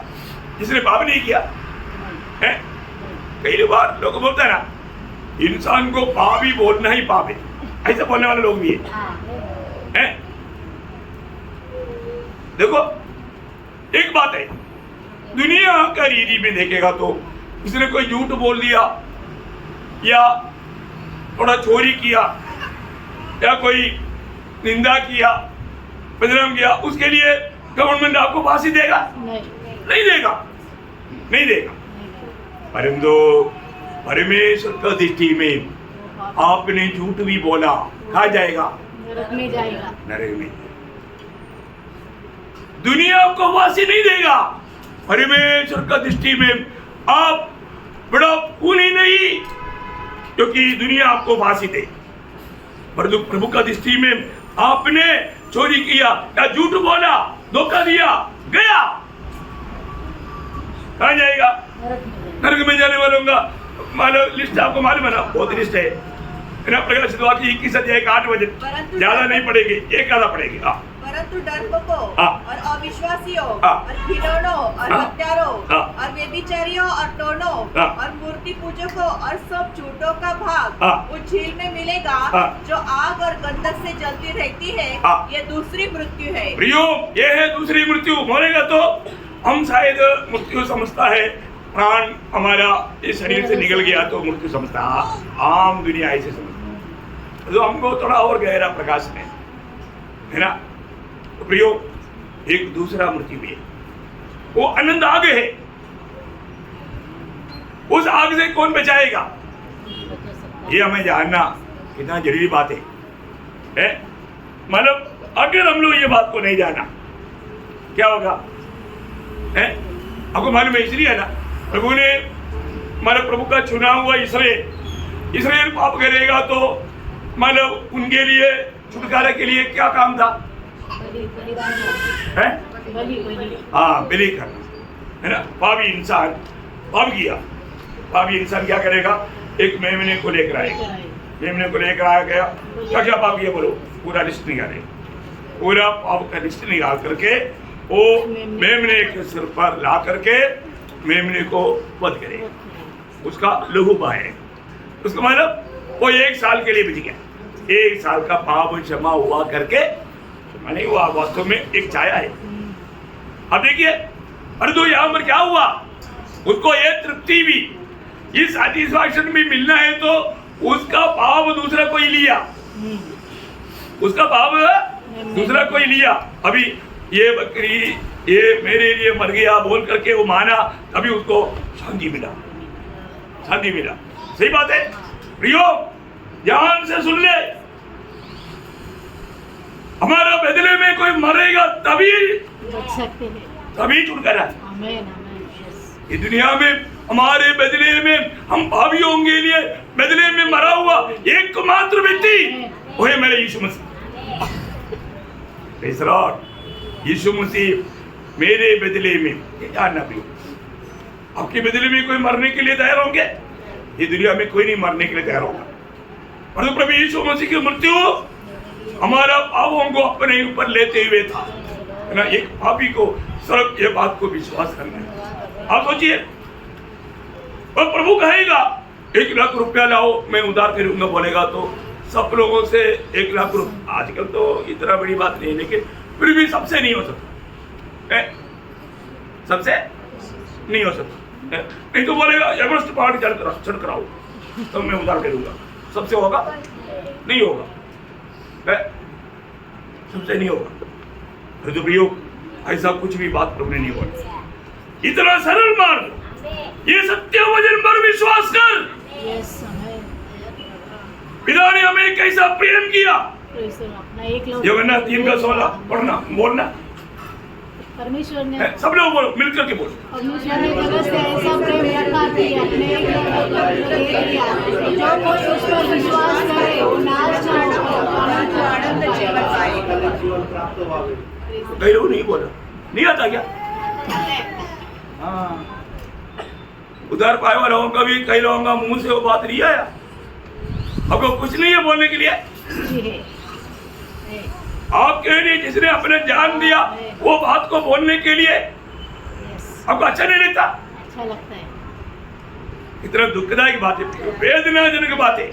जिसने पाप नहीं किया है? कई बार लोग बोलते हैं ना, इंसान को पापी बोलना ही पाप है, ऐसा बोलने वाले लोग भी हैं। देखो एक बात है, दुनिया का रीति में देखेगा तो उसने कोई झूठ बोल दिया या थोड़ा चोरी किया या कोई निंदा किया, बदनाम किया, उसके लिए गवर्नमेंट आपको फांसी देगा? नहीं देगा, नहीं देगा। परंतु परमेश्वर का दृष्टि में आपने झूठ भी बोला, कहाँ जाएगा? नरक में जाएगा। नरक में। दुनिया आपको फांसी नहीं देगा। परमेश्वर का दृष्टि में आप बड़ा खूनी नहीं क्योंकि दुनिया आपको फांसी दे, परंतु प्रभु का दृष्टि में आपने चोरी किया या झूठ बोला, धोखा दिया, गया, कहाँ जाएगा? नरक में जाने वालों का मालूम लिस्ट आपको मालूम है ना, बहुत लिस्ट है ना। प्रकाशित वाक्य 21 अध्याय 8 बजे, ज्यादा नहीं पड़ेगी, एक आधा पड़ेगी। परंतु डरपोकों और अविश्वासियों हाँ। और खिलौनों और हाँ। हत्यारों हाँ। और व्यभिचारियों और टोनों हाँ। और मूर्ति पूजकों और सब झूठों का भाग हाँ। उस झील में मिलेगा हाँ। जो आग और गंधक से जलती रहती है। हाँ। ये दूसरी मृत्यु है। प्रियो, ये है दूसरी मृत्यु। मरेगा तो हम शायद मृत्यु समझता है, प्राण हमारा इस शरीर से निकल गया तो मृत्यु समझता है, आम दुनिया ऐसे समझता है। तो हमको थोड़ा और गहरा प्रकाश में है ना। तो प्रियो, एक दूसरा मृत्यु भी है, वो अनंत आग है। उस आग से कौन बचाएगा, ये हमें जानना कितना जरूरी बात है? मतलब अगर हम लोग ये बात को नहीं जाना क्या होगा है? आपको मालूम है, इसलिए है ना प्रभु ने, मतलब प्रभु का चुना हुआ इसराइल पाप करेगा तो मतलब उनके लिए छुटकारा के लिए क्या काम था? है? हाँ, बलि करना है ना। पापी इंसान पाप किया, पापी इंसान क्या करेगा? एक मेमने को लेकर आएगा, मेमने को लेकर आया गया, क्या क्या पाप किया बोलो, पूरा लिस्ट निकालेगा, पूरा पाप का लिस्ट निकाल करके वो मेमने के सिर पर ला करके मेमने को वध करेगा, उसका लहू बहाएगा। उसका मतलब वो 1 साल के लिए बच गया, 1 साल का पाप क्षमा हुआ करके, क्षमा नहीं हुआ, वास्तव में एक छाया है। अब देखिए, अरे तो यहाँ पर क्या हुआ, उसको ये तृप्ति भी, ये सैटिस्फैक्शन भी मिलना है तो उसका पाप दूसरा कोई लिया, उसका पाप दूसरा कोई लिया। अभी ये बकरी ये मेरे लिए मर गया बोल करके वो माना, अभी उसको शांति मिला, शांति मिला। सही बात है प्रियो, ध्यान से सुन ले, हमारा बदले में कोई मरेगा तभी बच सकते हैं, तभी छुटकारा। आमीन, आमीन, यस। ये दुनिया में हमारे बदले में, हम पापियों के लिए बदले में मरा हुआ एकमात्र व्यक्ति वो है मेरे यीशु मसीह। Praise the lord. यीशु मसीह मेरे बदले में, ये जानना भी, आपके बदले में कोई मरने के लिए तैयार होंगे? ये दुनिया में कोई नहीं मरने के लिए तैयार होगा, परंतु प्रभु यीशु मसीह की मृत्यु हमारा पापों को अपने ऊपर लेते हुए था, है ना। एक पापी को सिर्फ ये बात को विश्वास करना है। आप सोचिए, और प्रभु कहेगा 1 लाख रुपया लाओ मैं उधार करूंगा बोलेगा तो सब लोगों से 1 लाख रुपया, आजकल तो इतना बड़ी बात नहीं, लेकिन फिर भी सबसे नहीं हो सकता, सबसे नहीं हो सकता। नहीं तो बोलेगा एवरेस्ट पहाड़ चढ़ कराओ तो मैं उधार करूंगा, सबसे होगा? नहीं होगा, सबसे नहीं होगा। तो प्रियो, ऐसा कुछ भी बात प्रभु ने नहीं बोला। इतना सरल मार्ग, ये सत्य वचन पर विश्वास कर। यस, पिता ने हमें कैसा प्रेम किया, अपना एक लोग, यूहन्ना 3:16 पढ़ना, बोलना, परमेश्वर ने, सब लोग बोलो, मिलकर के बोलो। परमेश्वर ने जगत से ऐसा प्रेम रखा कि अपने एक लौते पुत्र को दे दिया, जो कोई उस पर विश्वास करे वो नाश न हो परंतु अनंत जीवन पाए। कई लोग नहीं बोला, नहीं आता क्या? उधार पाए वाला लोगों का भी, कई लोगों का मुंह से वो बात नहीं आया, आपको कुछ नहीं है बोलने के लिए। आपके लिए जिसने अपने जान दिया वो बात को बोलने के लिए आपको अच्छा नहीं लगता? अच्छा लगता है। इतना दुखदायक बात है, वेदनाजनक बात है।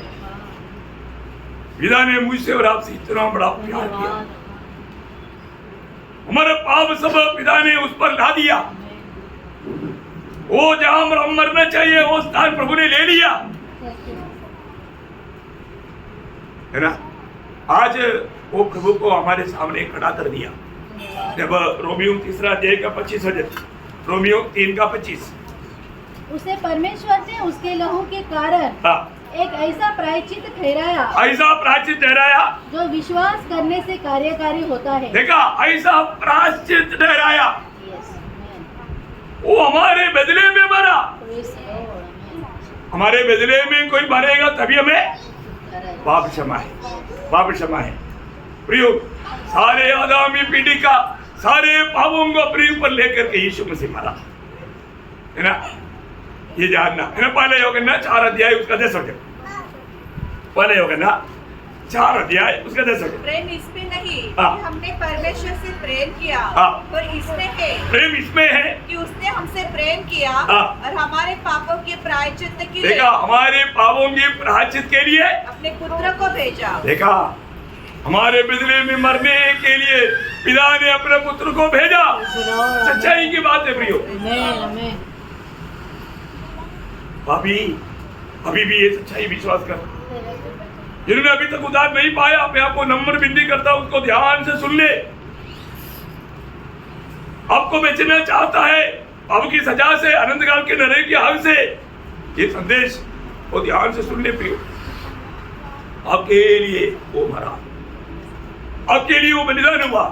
पिता ने मुझसे और आपसे इतना बड़ा प्यार किया, हमारा पाप सब पिता ने उस पर ला दिया, वो जहां मरना चाहिए वो स्थान प्रभु ने ले लिया, है ना। आज वो प्रभु को हमारे सामने खड़ा कर दिया। जब रोमियो 3:25 वचन, रोमियो 3:25, उसे परमेश्वर ने उसके लहू के कारण एक ऐसा प्रायश्चित ठहराया, ऐसा प्रायश्चित ठहराया जो विश्वास करने से कार्यकारी होता है। देखा, ऐसा प्रायश्चित ठहराया, वो हमारे बदले में मरा। हमारे बदले में कोई मरेगा तभी हमें पाप क्षमा है, पाप क्षमा है। प्रियो, सारे आगामी पीढ़ी का सारे पापों को अपने ऊपर लेकर के यीशु मसीह मरा, है ना। ये जानना है ना। पहले यूहन्ना 4 अध्याय उसका 10 वचन, पहले यूहन्ना 4 अध्याय उसका 10 वचन। प्रेम इसमें नहीं कि हमने परमेश्वर से प्रेम किया, पर इसमें है, प्रेम इसमें है कि उसने हमसे प्रेम किया और हमारे पापों के प्रायश्चित के लिए, देखा, हमारे पापों के प्रायश्चित के लिए अपने पुत्र को भेजा। देखा, हमारे बदले में मरने के लिए पिता ने अपने पुत्र को भेजा। सच्चाई की बात है प्रियो। अभी भी ये सच्चाई विश्वास कर, जिन्होंने अभी तक उद्धार नहीं पाया, मैं आपको नम्र विनती करता हूं, उसको ध्यान से सुन ले। आपको बचना चाहता है पाप की सजा से, अनंत काल के नरक की आग से, ये संदेश वो ध्यान से सुन ले प्रियो। आपके लिए वो मरा, आपके लिए वो बलिदान हुआ।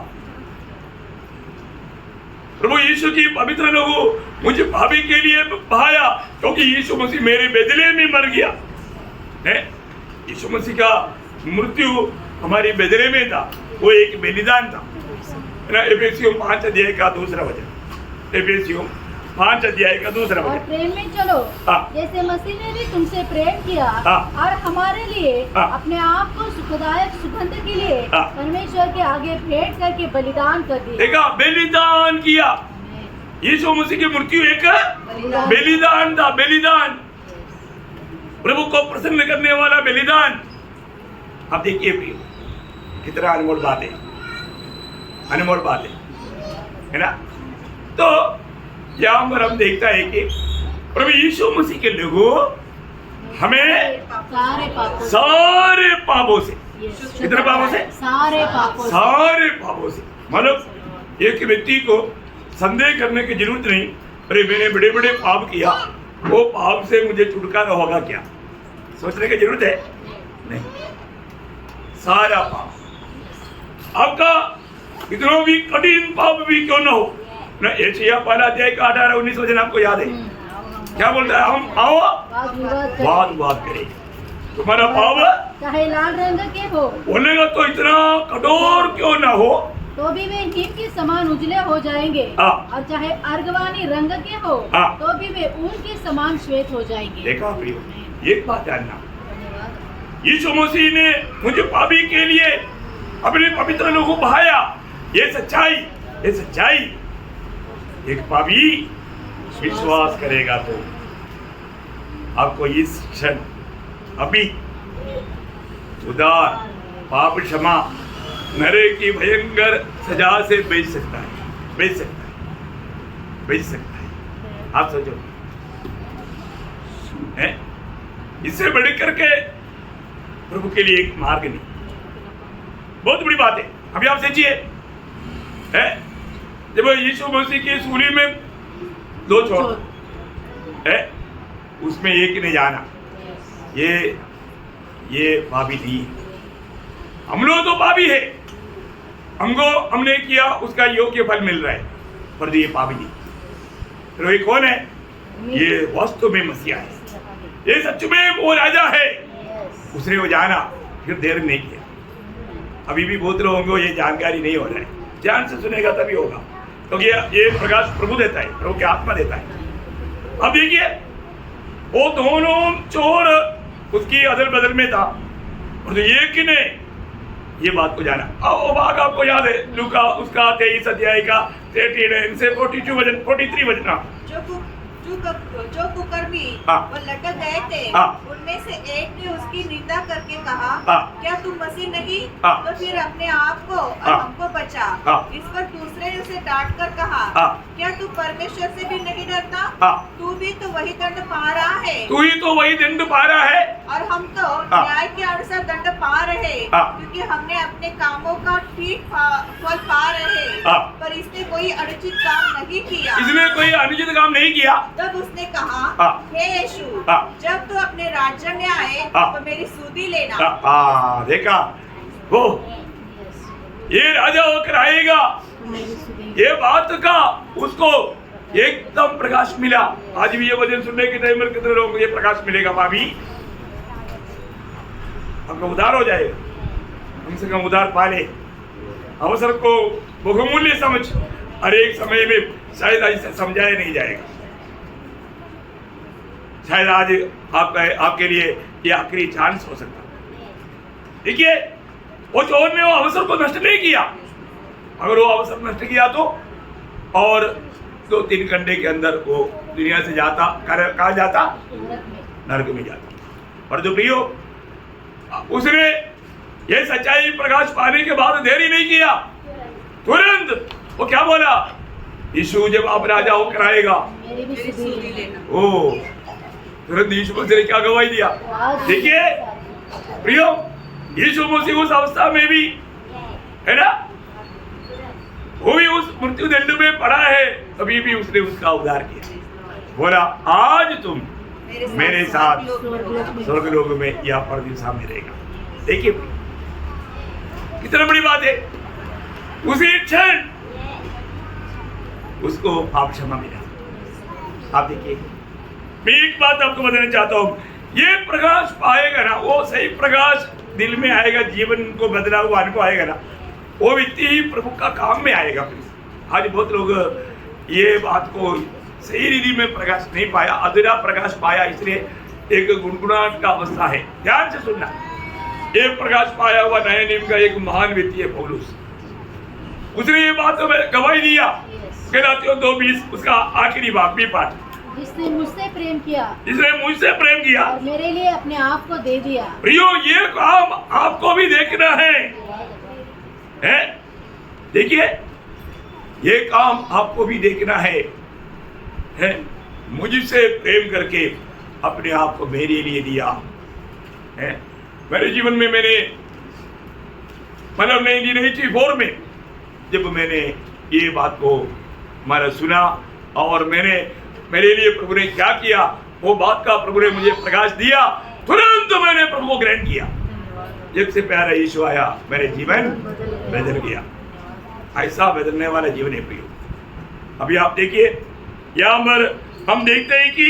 प्रभु यीशु की पवित्र लहू मुझे पापी के लिए बहाया, क्योंकि यीशु मसीह मेरे बदले में मर गया है। यीशु मसीह का मृत्यु हमारी बदले में था, वो एक बलिदान था, है ना। एफेसियों 5 अध्याय का 2 वचन, एफेसियों 5 अध्याय का 2 और वचन। प्रेम में चलो, जैसे मसीह ने भी तुमसे प्रेम किया और हमारे लिए अपने आप को सुखदायक सुगंध के लिए परमेश्वर के आगे भेंट करके बलिदान कर दिया। देखा, बलिदान किया। यीशु मसीह की मृत्यु एक बलिदान था, बलिदान, प्रभु को प्रसन्न करने वाला बलिदान। अब देखिए प्रियो, कितना अनमोल बात है, अनमोल बात है ना। तो यहाँ पर हम देखता है कि प्रभु यीशु मसीह के लहू हमें सारे पापों से, कितने पापों से? सारे पापों से। मतलब एक व्यक्ति को संदेह करने की जरूरत नहीं, अरे मैंने बड़े बड़े पाप किया, वो पाप से मुझे छुटकारा होगा क्या, सोचने की जरूरत है नहीं। सारा पाप आपका, कितना भी कठिन पाप भी क्यों ना हो ना, यशायाह 1 अध्याय का 18-19 वचन आपको याद है, क्या बोलता है? हम आओ वाद विवाद करें, तुम्हारा पाप चाहे लाल रंग के हो, बोलेगा तो इतना कठोर क्यों ना हो, तो भी वे हिम के समान उजले हो जाएंगे, और चाहे अर्गवानी रंग के हो, तो भी वे ऊन के समान श्वेत हो जाएंगे। देखा प्रियो, एक बात जानना, यीशु मसीह ने मुझे पापी के लिए अपने पवित्र लहू बहाया। ये सच्चाई, ये सच्चाई। एक पापी विश्वास करेगा तो आपको इस क्षण अभी उदार, पाप क्षमा, नरक की भयंकर सजा से बच सकता है, बच सकता है, बच सकता है। आप सोचो, है इससे बढ़ करके प्रभु के लिए एक मार्ग नहीं। बहुत बड़ी बात है। अभी आप सोचिए, है जब यीशु मसीह की सूली में 2 छोर है, उसमें एक ने जाना, ये पापी थी, हम लोग तो पापी है, हमको हमने किया उसका योग्य फल मिल रहा है, पर ये पापी नहीं। तो ये कौन है? ये वास्तव में मसीहा है, ये सच में वो राजा है। उसने वो जाना, फिर देर नहीं किया। अभी भी बहुत लोगों को ये जानकारी नहीं हो रहा है, ध्यान से सुनेगा तभी होगा, क्योंकि ये प्रकाश प्रभु देता है, प्रभु की आत्मा देता है। अब देखिए, वो दोनों चोर उसकी अदल बदल में था, और तो एक ने ये बात को जाना। वो भाग आपको याद है, लूका उसका 23 अध्याय का 39 से 42 वचन, 43 वचन। जो कुकर्मी हाँ। वो लटक गए थे हाँ। उनमें से एक ने उसकी निंदा करके कहा हाँ। क्या तुम मसीह नहीं हाँ। तो फिर अपने आप को और हाँ। हमको बचा। हाँ। इस पर दूसरे ने उसे डांट कर कहा हाँ। क्या तू परमेश्वर से भी नहीं डरता। हाँ। तू भी तो वही दंड पा रहा है तू ही तो वही दंड पा रहा है। और हम तो हाँ। न्याय के अनुसार दंड पा रहे हाँ। क्योंकि हमने अपने कामों का ठीक फल पा रहे हाँ। पर इसने कोई अनुचित काम नहीं किया। इसने कोई अनुचित काम नहीं किया। तब उसने कहा हाँ। हे यीशु हाँ। जब तू अपने राज्य में आए हाँ। तो मेरी सूदी लेना। देखा वो ये राजा होकर आएगा। ये बात का उसको एकदम प्रकाश मिला। आज भी ये वचन सुनने के टाइम में कितने लोगों को ये प्रकाश मिलेगा। भाभी हमको उधार हो जाएगा, कम से कम उधार पा ले। अवसर को बहुमूल्य समझ हर एक समय में शायद ऐसा समझाया नहीं जाएगा। शायद आज आपके लिए ये आखिरी चांस हो सकता है। देखिए वो चोर ने वो अवसर को नष्ट नहीं किया। अगर वो अवसर नष्ट किया तो और 2-3 घंटे के अंदर वो दुनिया से जाता, कहाँ जाता? नरक में जाता। और जो प्रियो उसने ये सच्चाई प्रकाश पाने के बाद देरी नहीं किया, तुरंत वो क्या बोला? यीशु जब आप राजा होकर आएगा मेरी सूदी लेना। ओ तुरंत यीशु मसीह ने क्या गवाही दिया। देखिए प्रियो यीशु मसीह उस अवस्था में भी है ना, वो भी उस मृत्यु दंड में पड़ा है, तभी भी उसने उसका उद्धार किया। बोला आज तुम मेरे साथ स्वर्ग लोक में या परदिशा में रहेगा। देखिए कितना बड़ी बात है। उसी क्षण उसको पाप क्षमा मिला। आप देखिए मैं एक बात आपको बताना चाहता हूँ, ये प्रकाश पाएगा ना, वो सही प्रकाश दिल में आएगा, जीवन को बदला हुआ अनुभव आएगा ना, वो व्यक्ति ही प्रभु का काम में आएगा। आज बहुत लोग ये बात को सही रीति में प्रकाश नहीं पाया, अधूरा प्रकाश पाया, इसलिए एक गुनगुनाहट का अवस्था है। ध्यान से सुनना, ये प्रकाश पाया हुआ नए नियम का एक महान व्यक्ति है पौलुस। उसने ये बात गवाही दिया। गलातियों 2:20 उसका आखिरी वाक्य पाठ, जिसने मुझसे प्रेम किया, जिसने मुझसे प्रेम किया और मेरे लिए अपने आप को दे दिया। प्रियो ये काम आपको भी देखना है? देखिए ये काम आपको भी देखना है? मुझसे प्रेम करके अपने आप को मेरे लिए दिया है। मेरे जीवन में मैंने मतलब 1984 में जब मैंने ये बात को मैंने सुना और मेरे लिए प्रभु ने क्या किया, वो बात का प्रभु ने मुझे प्रकाश दिया, तुरंत मैंने प्रभु को ग्रहण किया। जब से प्यारा यीशु आया मेरे जीवन बदल गया। ऐसा बदलने वाला जीवन है प्रियो। अभी आप देखिए यहाँ पर हम देखते हैं कि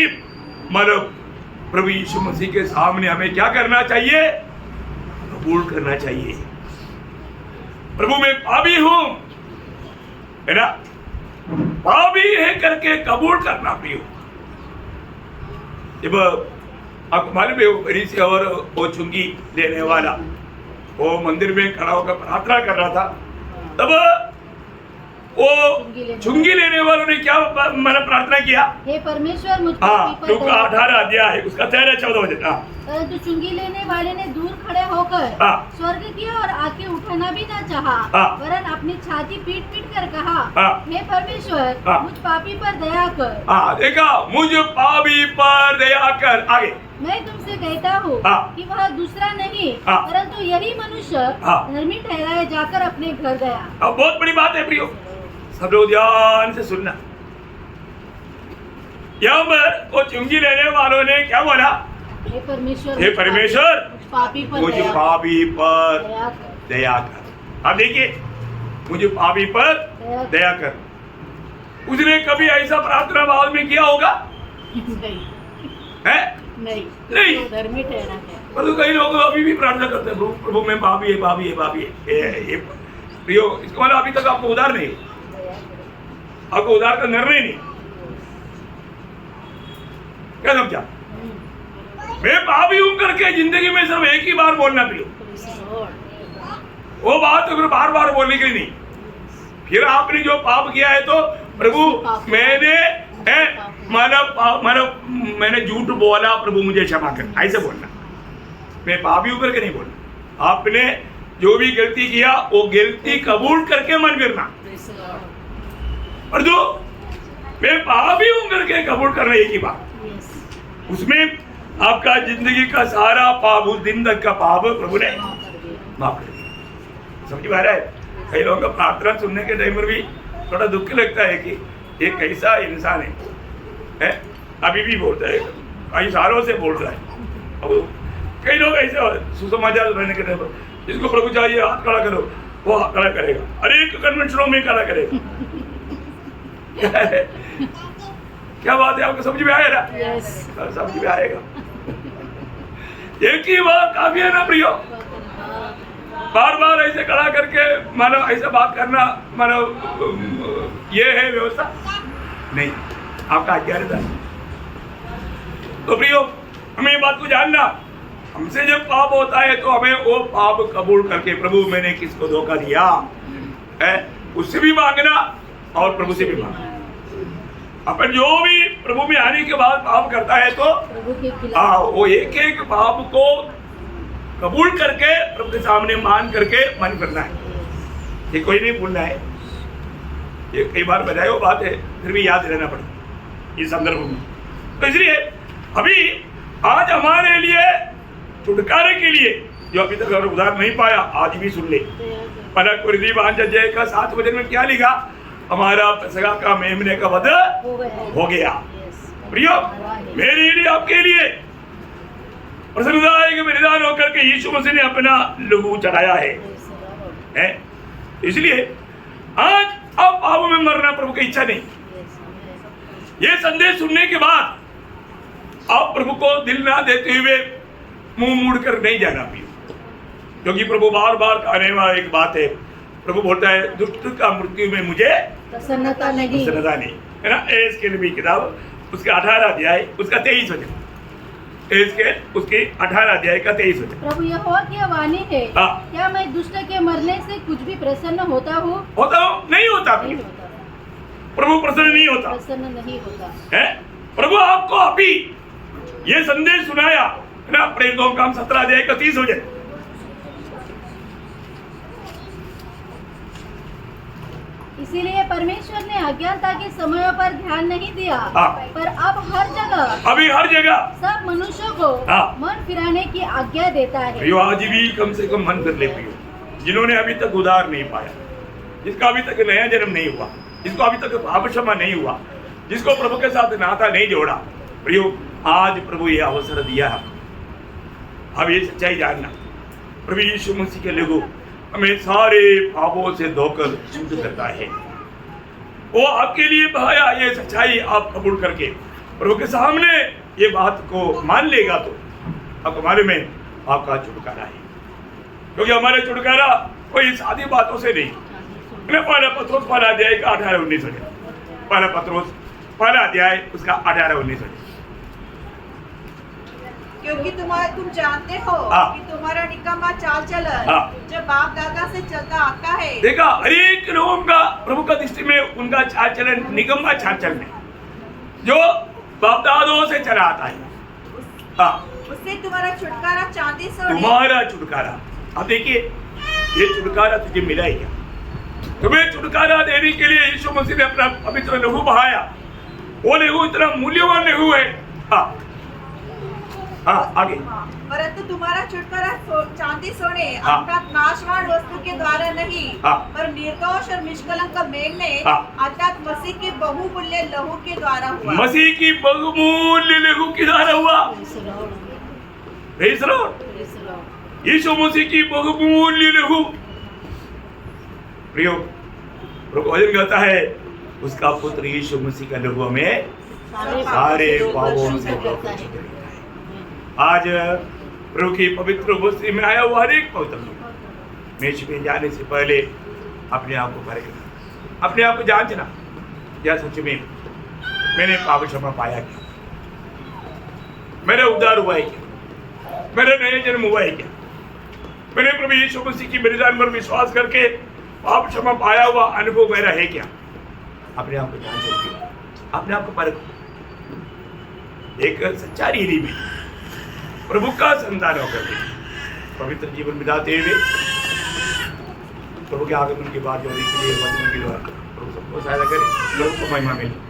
मतलब प्रभु यीशु मसीह के सामने हमें क्या करना चाहिए? कबूल करना चाहिए। प्रभु मैं पापी हूं, है ना, पापी है करके कबूल करना प्रियो। जब आपको मालूम है वो फरीसी और वो चुंगी लेने वाला वो मंदिर में खड़ा होकर प्रार्थना कर रहा था, तब वो चुंगी लेने वालों ने क्या मैंने प्रार्थना किया? हे परमेश्वर मुझ पर लूका 18 अध्याय उसका 13-14 वचन। परंतु चुंगी लेने वाले ने दूर खड़े होकर स्वर्ग की ओर आंखें उठाना भी न चाहा, वरन अपनी छाती पीट पीट कर कहा, हे परमेश्वर मुझ पापी पर दया कर। देखा, मुझ पापी पर दया कर। आगे मैं तुमसे कहता हूँ कि वह दूसरा नहीं परंतु यही मनुष्य धर्मी ठहराया जाकर अपने घर गया। अब बहुत बड़ी बात है प्रियो, सब लोग ध्यान से सुनना। यहाँ पर वो चुंगी लेने वालों ने क्या बोला? हे परमेश्वर मुझ पापी पर दया कर। अब देखिए, मुझे पापी पर दया कर। उसने कभी ऐसा प्रार्थना भाव में किया होगा? नहीं। धर्मी ठहरा है। परंतु कई लोग अभी भी प्रार्थना करते हैं, प्रभु मैं पापी है। प्रियो इसका मतलब अभी तक आपको उधार नहीं, आपको उधार का निर्णय नहीं। क्या समझा? मैं पापी हूं करके जिंदगी में सिर्फ एक ही बार बोलना प्रियो, वो बात अगर बार बार बोलने के लिए नहीं। फिर आपने जो पाप किया है तो प्रभु मैंने मैंने झूठ बोला, प्रभु मुझे क्षमा कर, ऐसे बोलना। मैं पापी हूं करके नहीं बोलना। आपने जो भी गलती किया वो गलती कबूल करके मन करना, और जो मैं पापी हूं करके कबूल करना, एक ही बात। उसमें आपका जिंदगी का सारा पाप, उस दिन तक का पाप प्रभु ने माफ कर दिया। समझ में आ रहा है? कई लोगों का प्रार्थना सुनने के टाइम पर भी थोड़ा दुख लगता है कि ये कैसा इंसान है? अभी भी बोलता है, कई सालों से बोल रहा है। अब कई लोग ऐसे सुसमाचार रहने के टाइम पर, जिसको प्रभु चाहिए हाथ खड़ा करो, वो हाथ खड़ा करेगा, अरे एक कन्वेंशनों में खड़ा करेगा। क्या बात है? आपको समझ में आएगा? समझ में आएगा। एक ही बात काफी है ना प्रियो? बार बार ऐसे खड़ा करके मानो ऐसे बात करना, मानो ये है व्यवस्था नहीं, आपका आज्ञा रहता है। तो प्रियो, हमें ये बात को जानना, हमसे जब पाप होता है तो हमें वो पाप कबूल करके, प्रभु मैंने किसको धोखा दिया है, उससे भी मांगना और प्रभु से भी मांगना। अपन जो भी प्रभु में आने के बाद पाप करता है तो वो एक एक पाप को कबूल करके प्रभु के सामने मान करके मन करना है। ये कोई नहीं भूलना है। ये कई बार बताया वो बात है, फिर भी याद रहना पड़ता इस संदर्भ में। तो इसलिए अभी आज हमारे लिए छुटकारे के लिए जो अभी तक उदाहरण नहीं पाया, आज भी सुन ले। पलक कुर्दी बांझ जय का 7 वचन में क्या लिखा? हमारा पेसगा का मेमने का वध हो गया। प्रियो, मेरे लिए आपके लिए प्रसन्नता है कि बलिदान होकर के यीशु मसीह ने अपना लहू चढ़ाया है। इसलिए आज अब पाप में मरना प्रभु की इच्छा नहीं। ये संदेश सुनने के बाद आप प्रभु को दिल ना देते हुए मुंह मुड़कर नहीं जाना प्रियो, क्योंकि प्रभु बार बार कहने वाला एक बात है। प्रभु बोलता है, दुष्ट का मृत्यु में मुझे प्रसन्नता नहीं है ना। एस्केल की किताब उसके 18 अध्याय उसका 23 वचन, एस्केल उसके 18 अध्याय का 23 वचन। प्रभु यहोवा की वाणी है, क्या मैं दुष्ट के मरने से कुछ भी प्रसन्न होता हूँ? नहीं होता। प्रभु प्रसन्न नहीं होता है। प्रभु आपको अभी ये संदेश सुनाया है ना, प्रेरितों का 17 अध्याय का 30 वचन। इसीलिए परमेश्वर ने अज्ञानता के समयों पर ध्यान नहीं दिया, पर अब हर जगह सब मनुष्यों को मन फिराने की आज्ञा देता है। आज भी कम से कम मन कर ले प्रियो, जिन्होंने अभी तक उद्धार नहीं पाया, जिसका अभी तक नया जन्म नहीं हुआ, जिसको अभी तक पाप क्षमा नहीं हुआ, जिसको प्रभु के साथ नाता नहीं जोड़ा, प्रियो आज प्रभु ये अवसर दिया है। अब ये सच्चाई जानना, प्रभु यीशु मसीह के लहू हमें सारे पापों से धोकर शुद्ध करता है। वो आपके लिए बहाया, ये सच्चाई आप कबूल करके प्रभु के सामने ये बात को मान लेगा तो अब हमारे में आपका छुटकारा है। क्योंकि हमारे छुटकारा कोई सादी बातों से नहीं। पहला पत्रोस पहला अध्याय का 18-19 वचन, पहला पत्रोस पहला अध्याय उसका 18-19 वचन। क्योंकि तुम जानते हो कि तुम्हारा निकम्मा चाल चलन जो बाप दादा से चलता आता है। देखा, हरेक लोगों का प्रभु का दृष्टि में उनका चाल चलन निकम्मा चाल चलन है, जो बाप दादों से चला आता है। उससे तुम्हारा छुटकारा चांदी से, तुम्हारा छुटकारा। अब देखिए, ये छुटकारा तुझे मिला ही क्या? तुम्हें छुटकारा देने के लिए यीशु मसीह ने अपना पवित्र लहू बहाया। वो लहू इतना मूल्यवान लहू है। आगे, परंतु तुम्हारा छुटकारा चांदी सोने अर्थात नाशवान वस्तु के द्वारा नहीं, पर निर्दोष और निष्कलंक मेमने अर्थात मसीह के बहुमूल्य लहू के द्वारा हुआ। मसीह की बहुमूल्य लहू के द्वारा हुआ। यीशु मसीह की बहुमूल्य लहू। प्रियो, प्रभु वचन कहता है उसका पुत्र यीशु मसीह का लहू हमें सारे पापों से। आज प्रभु की पवित्र उपस्थिति में आया हुआ हर एक पवित्र लोग मेज में जाने से पहले अपने आप को परेगा, अपने आप को जांचना, क्या सच में मैंने पाप क्षमा पाया क्या? मेरा उद्धार हुआ है क्या? मेरा नया जन्म हुआ है क्या? मैंने प्रभु यीशु मसीह की बलिदान पर विश्वास करके पाप क्षमा पाया हुआ अनुभव मेरा है क्या? अपने आप को जांचो, अपने आप को परखो। एक सच्चा रीति में प्रभु का संतान होकर के पवित्र जीवन बिताते हुए प्रभु के आगमन के बाद जो के लिए वचन के द्वारा प्रभु सबको सहायता करे, लोगों को महिमा मिले।